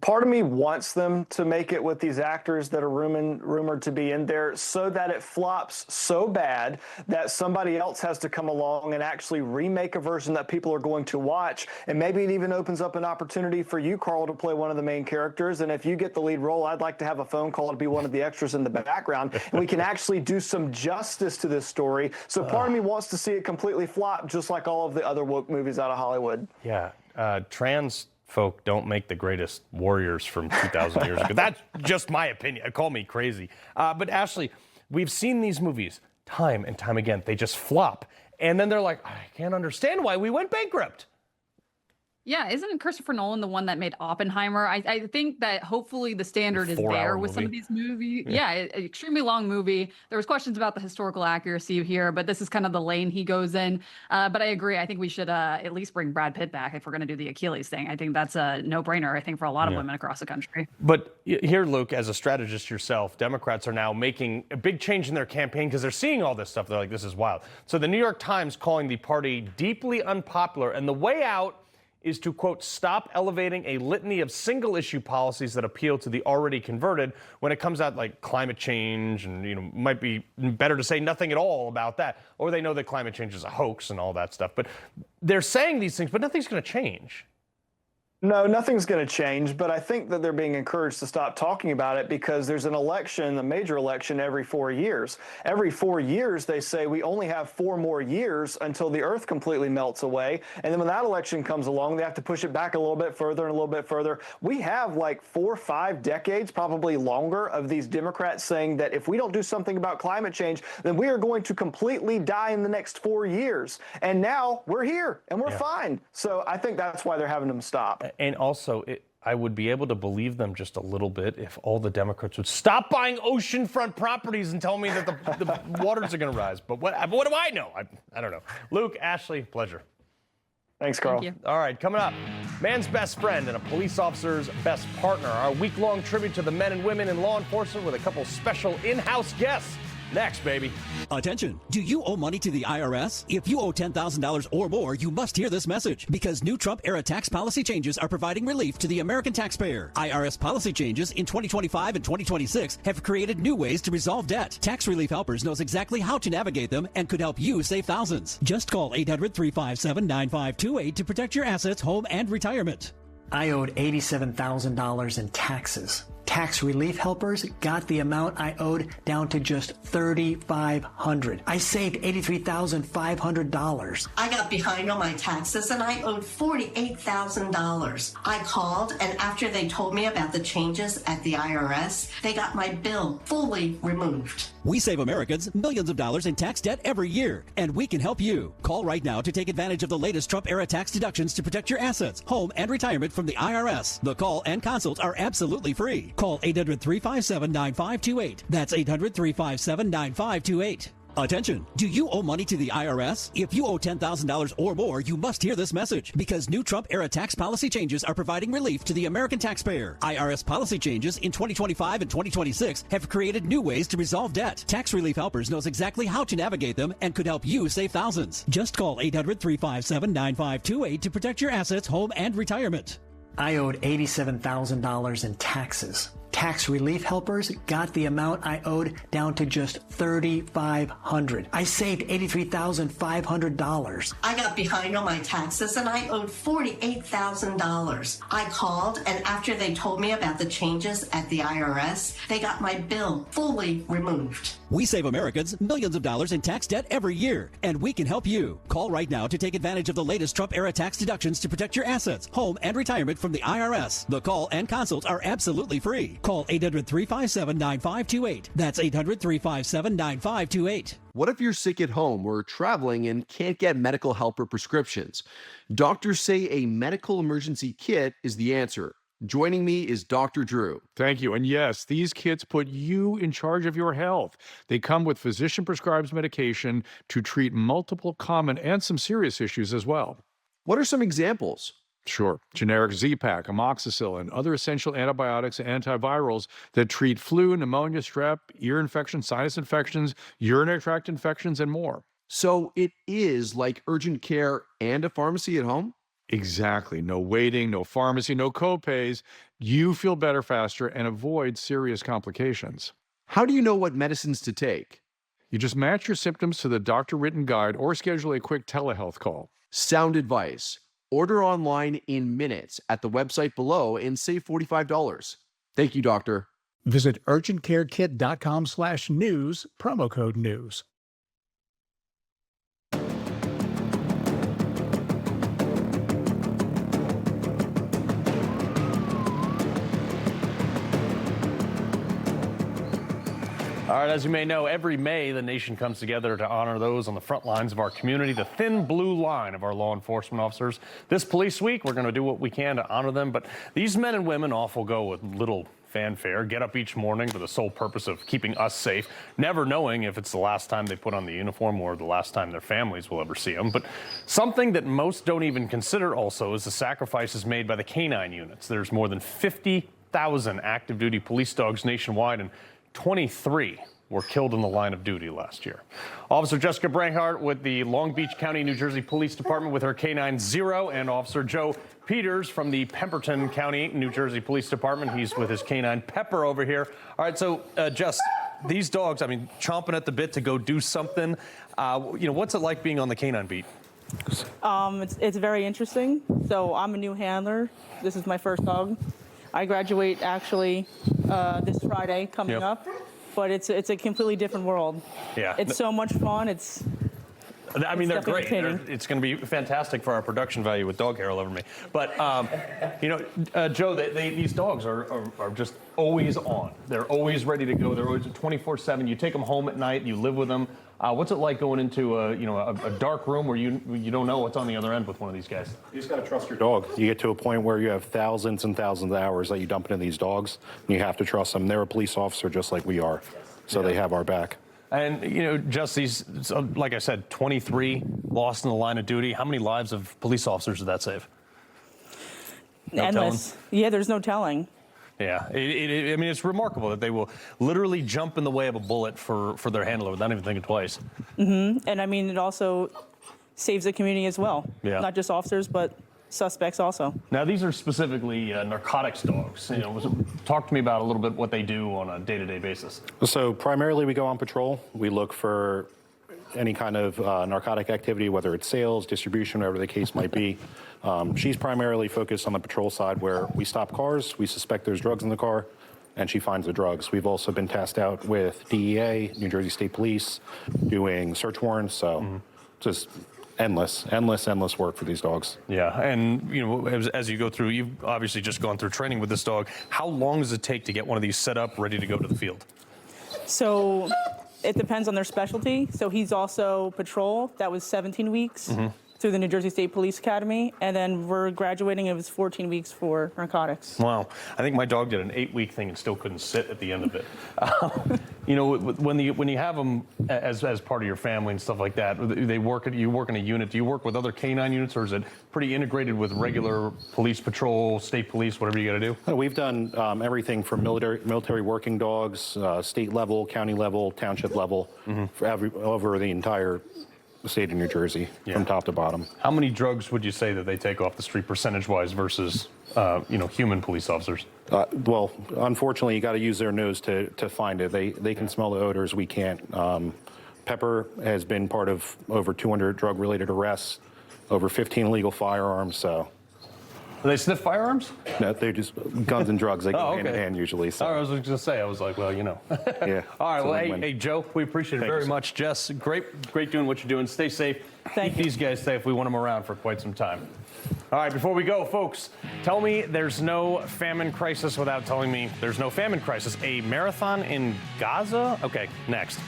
[SPEAKER 17] Part of me wants them to make it with these actors that are rumored to be in there so that it flops so bad that somebody else has to come along and actually remake a version that people are going to watch. And maybe it even opens up an opportunity for you, Carl, to play one of the main characters. And if you get the lead role, I'd like to have a phone call to be one of the extras in the background. And we can actually do some justice to this story. So part of me wants to see it completely flop, just like all of the other woke movies out of Hollywood.
[SPEAKER 1] Yeah. Trans folk don't make the greatest warriors from 2,000 years ago. That's just my opinion. Call me crazy. But Ashley, we've seen these movies time and time again. They just flop. And then they're like, I can't understand why we went bankrupt.
[SPEAKER 16] Yeah, isn't Christopher Nolan the one that made Oppenheimer? I think that hopefully the standard is there with some of these movies. Yeah, extremely long movie. There was questions about the historical accuracy here, but this is kind of the lane he goes in. But I agree. I think we should at least bring Brad Pitt back if we're going to do the Achilles thing. I think that's a no-brainer, I think, for a lot of women across the country.
[SPEAKER 1] But here, Luke, as a strategist yourself, Democrats are now making a big change in their campaign because they're seeing all this stuff. They're like, this is wild. So the New York Times calling the party deeply unpopular, and the way out is to, quote, stop elevating a litany of single-issue policies that appeal to the already converted when it comes out like climate change and, might be better to say nothing at all about that. Or they know that climate change is a hoax and all that stuff. But they're saying these things, but nothing's going to change.
[SPEAKER 17] No, nothing's going to change, but I think that they're being encouraged to stop talking about it because there's an election, a major election, every 4 years. Every 4 years, they say we only have 4 more years until the Earth completely melts away. And then when that election comes along, they have to push it back a little bit further and a little bit further. We have like 4 or 5 decades, probably longer, of these Democrats saying that if we don't do something about climate change, then we are going to completely die in the next 4 years. And now we're here and we're fine. So I think that's why they're having them stop.
[SPEAKER 1] And also, I would be able to believe them just a little bit if all the Democrats would stop buying oceanfront properties and tell me that the waters are going to rise. But what do I know? I don't know. Luke, Ashley, pleasure.
[SPEAKER 17] Thanks, Carl.
[SPEAKER 16] Thank you.
[SPEAKER 1] All right, coming up, man's best friend and a police officer's best partner. Our week-long tribute to the men and women in law enforcement with a couple special in-house guests. Next, baby.
[SPEAKER 4] Attention. Do you owe money to the IRS? If you owe $10,000 or more, you must hear this message because new Trump-era tax policy changes are providing relief to the American taxpayer. IRS policy changes in 2025 and 2026 have created new ways to resolve debt. Tax Relief Helpers knows exactly how to navigate them and could help you save thousands. Just call 800-357-9528 to protect your assets, home, and retirement.
[SPEAKER 18] I owed $87,000 in taxes. Tax Relief Helpers got the amount I owed down to just $3,500. I saved $83,500.
[SPEAKER 19] I got behind on my taxes and I owed $48,000. I called, and after they told me about the changes at the IRS, they got my bill fully removed.
[SPEAKER 4] We save Americans millions of dollars in tax debt every year, and we can help you. Call right now to take advantage of the latest Trump-era tax deductions to protect your assets, home, and retirement from the IRS. The call and consult are absolutely free. Call 800-357-9528. That's 800-357-9528. Attention. Do you owe money to the IRS? If you owe $10,000 or more, you must hear this message because new Trump-era tax policy changes are providing relief to the American taxpayer. IRS policy changes in 2025 and 2026 have created new ways to resolve debt. Tax Relief Helpers knows exactly how to navigate them and could help you save thousands. Just call 800-357-9528 to protect your assets, home, and retirement.
[SPEAKER 18] I owed $87,000 in taxes. Tax Relief Helpers got the amount I owed down to just $3,500. I saved $83,500.
[SPEAKER 19] I got behind on my taxes and I owed $48,000. I called, and after they told me about the changes at the IRS, they got my bill fully removed.
[SPEAKER 4] We save Americans millions of dollars in tax debt every year, and we can help you. Call right now to take advantage of the latest Trump-era tax deductions to protect your assets, home, and retirement from the IRS. The call and consult are absolutely free. Call 800-357-9528. That's 800-357-9528.
[SPEAKER 20] What if you're sick at home or traveling and can't get medical help or prescriptions? Doctors say a medical emergency kit is the answer. Joining me is Dr. Drew.
[SPEAKER 21] Thank you. And yes, these kits put you in charge of your health. They come with physician-prescribed medication to treat multiple common and some serious issues as well.
[SPEAKER 20] What are some examples?
[SPEAKER 21] Sure. Generic Z-Pak, amoxicillin, other essential antibiotics and antivirals that treat flu, pneumonia, strep, ear infections, sinus infections, urinary tract infections, and more.
[SPEAKER 20] So it is like urgent care and a pharmacy at home?
[SPEAKER 21] Exactly. No waiting, no pharmacy, no copays. You feel better faster and avoid serious complications.
[SPEAKER 20] How do you know what medicines to take?
[SPEAKER 21] You just match your symptoms to the doctor-written guide or schedule a quick telehealth call.
[SPEAKER 20] Sound advice. Order online in minutes at the website below and save $45. Thank you, doctor.
[SPEAKER 22] Visit urgentcarekit.com/news, promo code news.
[SPEAKER 1] All right, as you may know, every May, the nation comes together to honor those on the front lines of our community, the thin blue line of our law enforcement officers. This police week, we're going to do what we can to honor them, but these men and women often go with little fanfare, get up each morning for the sole purpose of keeping us safe, never knowing if it's the last time they put on the uniform or the last time their families will ever see them. But something that most don't even consider also is the sacrifices made by the canine units. There's more than 50,000 active duty police dogs nationwide, and 23 were killed in the line of duty last year. Officer Jessica Branhart with the Long Beach County, New Jersey Police Department with her Canine Zero, and Officer Joe Peters from the Pemberton County, New Jersey Police Department. He's with his Canine Pepper over here. All right, so Jess, these dogs, I mean, chomping at the bit to go do something. What's it like being on the canine beat?
[SPEAKER 2] It's very interesting. So I'm a new handler. This is my first dog. I graduate actually this Friday coming up. But it's a completely different world. Yeah. It's so much fun.
[SPEAKER 1] They're great. It's going to be fantastic for our production value with dog hair all over me. But, Joe, these dogs are just always on. They're always ready to go. They're always 24/7. You take them home at night. You live with them. What's it like going into a dark room where you don't know what's on the other end with one of these guys?
[SPEAKER 3] You just got to trust your dog. You get to a point where you have thousands and thousands of hours that you dump into these dogs, and you have to trust them. They're a police officer just like we are, so they have our back.
[SPEAKER 1] And, just these, like I said, 23 lost in the line of duty. How many lives of police officers did that save?
[SPEAKER 2] Endless. Yeah, there's no telling.
[SPEAKER 1] Yeah, it's remarkable that they will literally jump in the way of a bullet for their handler without even thinking twice.
[SPEAKER 2] Mm-hmm. And it also saves the community as well. Yeah. Not just officers, but suspects also.
[SPEAKER 1] Now, these are specifically narcotics dogs. Talk to me about a little bit what they do on a day-to-day basis.
[SPEAKER 3] So primarily we go on patrol. We look for any kind of narcotic activity, whether it's sales, distribution, whatever the case might be. She's primarily focused on the patrol side where we stop cars, we suspect there's drugs in the car, and she finds the drugs. We've also been tasked out with DEA, New Jersey State Police, doing search warrants, so just endless work for these dogs.
[SPEAKER 1] Yeah, and as you go through, you've obviously just gone through training with this dog. How long does it take to get one of these set up, ready to go to the field?
[SPEAKER 2] So it depends on their specialty. So he's also patrol. That was 17 weeks through the New Jersey State Police Academy. And then we're graduating. It was 14 weeks for narcotics.
[SPEAKER 1] Wow. I think my dog did an 8-week thing and still couldn't sit at the end of it. When you have them as part of your family and stuff like that, you work in a unit. Do you work with other canine units, or is it pretty integrated with regular police patrol, state police, whatever you got to do?
[SPEAKER 3] We've done everything from military working dogs, state level, county level, township level, for over the entire state of New Jersey, from top to bottom.
[SPEAKER 1] How many drugs would you say that they take off the street percentage-wise versus human police officers?
[SPEAKER 3] Well, unfortunately, you got to use their nose to find it. They can smell the odors. We can't. Pepper has been part of over 200 drug-related arrests, over 15 illegal firearms. So.
[SPEAKER 1] Do they sniff firearms?
[SPEAKER 3] No, they're just guns and drugs. They go hand in hand usually. So.
[SPEAKER 1] I was going to say, I was like, well,
[SPEAKER 3] Yeah.
[SPEAKER 1] All right, well, hey, Joe, we appreciate it very much. Jess, great doing what you're doing. Stay safe. Keep these guys safe. We want them around for quite some time. All right, before we go, folks, tell me there's no famine crisis without telling me there's no famine crisis. A marathon in Gaza? Okay, next.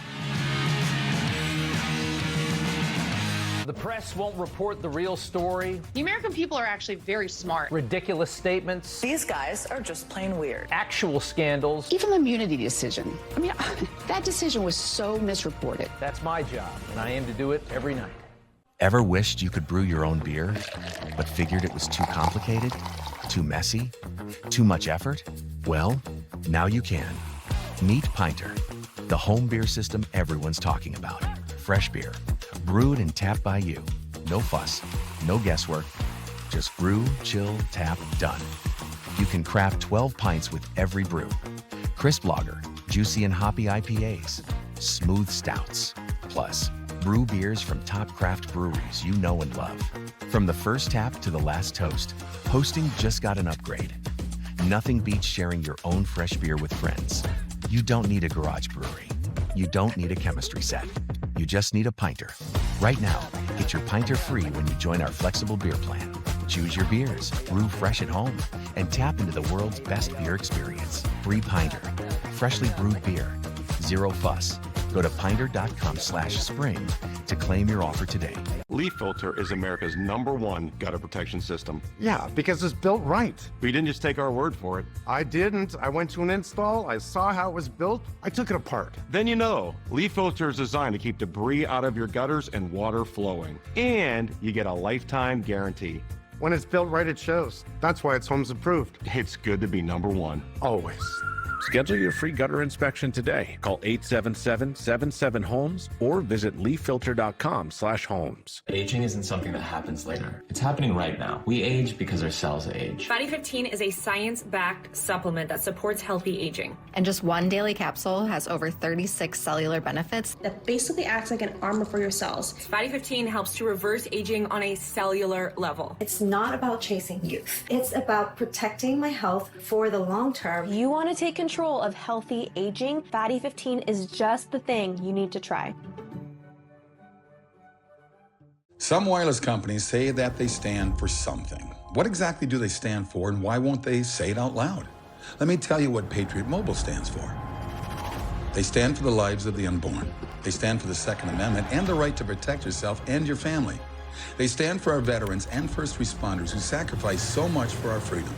[SPEAKER 5] The press won't report the real story.
[SPEAKER 6] The American people are actually very smart.
[SPEAKER 5] Ridiculous statements.
[SPEAKER 7] These guys are just plain weird.
[SPEAKER 5] Actual scandals.
[SPEAKER 6] Even the immunity decision. I mean, that decision was so misreported.
[SPEAKER 5] That's my job, and I aim to do it every night.
[SPEAKER 8] Ever wished you could brew your own beer, but figured it was too complicated, too messy, too much effort? Well, now you can. Meet Pinter, the home beer system everyone's talking about. Fresh beer, brewed and tapped by you. No fuss, no guesswork. Just brew, chill, tap, done. You can craft 12 pints with every brew. Crisp lager, juicy and hoppy IPAs, smooth stouts. Plus, brew beers from top craft breweries you know and love. From the first tap to the last toast, hosting just got an upgrade. Nothing beats sharing your own fresh beer with friends. You don't need a garage brewery. You don't need a chemistry set. You just need a Pinter. Right now, get your Pinter free when you join our flexible beer plan. Choose your beers, brew fresh at home, and tap into the world's best beer experience. Free Pinter. Freshly brewed beer. Zero fuss. Go to Pioneer.com/spring to claim your offer today.
[SPEAKER 9] Leaf Filter is America's #1 gutter protection system.
[SPEAKER 10] Yeah, because it's built right.
[SPEAKER 9] We didn't just take our word for it.
[SPEAKER 10] I didn't. I went to an install, I saw how it was built, I took it apart.
[SPEAKER 9] Then you know, Leaf Filter is designed to keep debris out of your gutters and water flowing. And you get a lifetime guarantee.
[SPEAKER 10] When it's built right, it shows. That's why it's Homes approved.
[SPEAKER 9] It's good to be #1.
[SPEAKER 10] Always.
[SPEAKER 11] Schedule your free gutter inspection today. Call 877-77-HOMES or visit leaffilter.com/homes.
[SPEAKER 13] Aging isn't something that happens later. It's happening right now. We age because our cells age.
[SPEAKER 14] Fatty 15 is a science-backed supplement that supports healthy aging.
[SPEAKER 23] And just one daily capsule has over 36 cellular benefits
[SPEAKER 14] That basically acts like an armor for your cells. Fatty 15 helps to reverse aging on a cellular level.
[SPEAKER 24] It's not about chasing youth. It's about protecting my health for the long term.
[SPEAKER 14] You want to take control of healthy aging? Fatty 15 is just the thing you need to try.
[SPEAKER 25] Some wireless companies say that they stand for something. What exactly do they stand for, and why won't they say it out loud? Let me tell you what Patriot Mobile stands for. They stand for the lives of the unborn. They stand for the Second Amendment and the right to protect yourself and your family. They stand for our veterans and first responders who sacrifice so much for our freedom.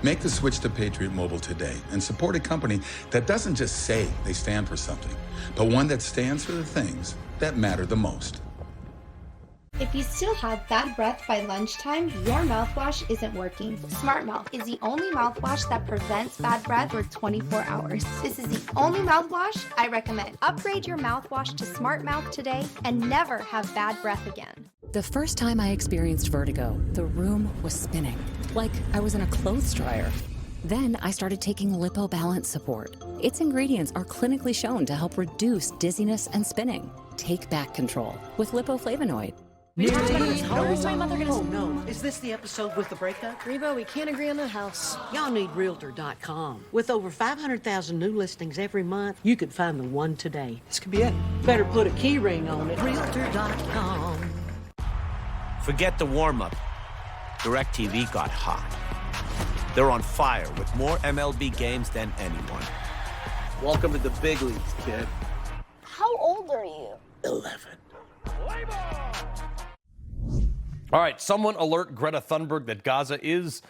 [SPEAKER 25] Make the switch to Patriot Mobile today and support a company that doesn't just say they stand for something, but one that stands for the things that matter the most.
[SPEAKER 26] If you still have bad breath by lunchtime, your mouthwash isn't working. Smart Mouth is the only mouthwash that prevents bad breath for 24 hours. This is the only mouthwash I recommend. Upgrade your mouthwash to Smart Mouth today and never have bad breath again.
[SPEAKER 27] The first time I experienced vertigo, the room was spinning, like I was in a clothes dryer. Then I started taking Lipo Balance Support. Its ingredients are clinically shown to help reduce dizziness and spinning. Take back control with lipoflavonoid.
[SPEAKER 28] Where's my mother gonna... Oh, no. Is this the episode with the breakup?
[SPEAKER 29] Rebo, we can't agree on the house.
[SPEAKER 28] Y'all need Realtor.com. With over 500,000 new listings every month, you could find the one today. This could be it. Better put a key ring on it. Realtor.com.
[SPEAKER 30] Forget the warm-up. DirecTV got hot. They're on fire with more MLB games than anyone. Welcome to the big leagues, kid.
[SPEAKER 26] How old are you?
[SPEAKER 30] 11.
[SPEAKER 1] All right, someone alert Greta Thunberg that Gaza is,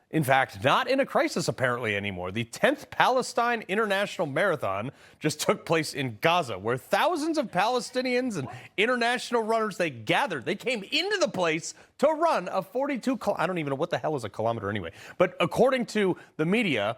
[SPEAKER 1] in fact, not in a crisis apparently anymore. The 10th Palestine International Marathon just took place in Gaza, where thousands of Palestinians and international runners, they gathered. They came into the place to run a 42, I don't even know what the hell is a kilometer anyway. But according to the media,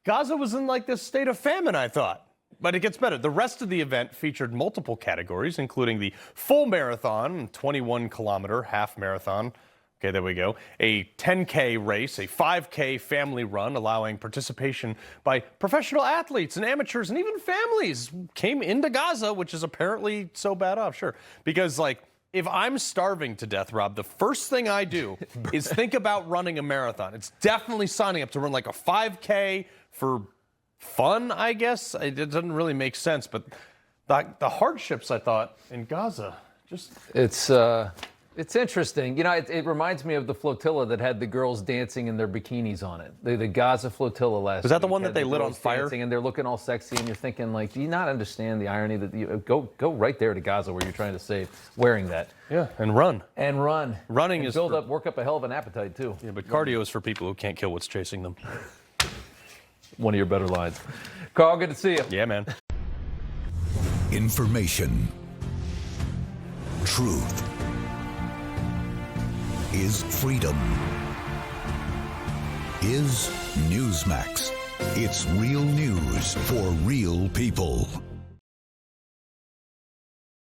[SPEAKER 1] Gaza was in like this state of famine, I thought. But it gets better. The rest of the event featured multiple categories, including the full marathon, 21-kilometer half marathon. Okay, there we go. A 10K race, a 5K family run, allowing participation by professional athletes and amateurs and even families came into Gaza, which is apparently so bad off, sure. Because, like, if I'm starving to death, Rob, the first thing I do is think about running a marathon. It's definitely signing up to run like a 5K for fun, I guess. It doesn't really make sense, but the hardships, I thought, in Gaza, just...
[SPEAKER 5] It's interesting. You know, it reminds me of the flotilla that had the girls dancing in their bikinis on it. The Gaza flotilla last
[SPEAKER 1] Was that the
[SPEAKER 5] week
[SPEAKER 1] one that
[SPEAKER 5] had
[SPEAKER 1] they lit on fire?
[SPEAKER 5] And they're looking all sexy, and you're thinking, like, do you not understand the irony that you go right there to Gaza where you're trying to save, wearing that.
[SPEAKER 1] Yeah, and run.
[SPEAKER 5] And run.
[SPEAKER 1] Running
[SPEAKER 5] and
[SPEAKER 1] is
[SPEAKER 5] work up a hell of an appetite, too.
[SPEAKER 1] Yeah, but cardio is for people who can't kill what's chasing them.
[SPEAKER 5] One of your better lines. Carl, good to see you.
[SPEAKER 1] Yeah, man.
[SPEAKER 34] Information. Truth. Is freedom. Is Newsmax. It's real news for real people.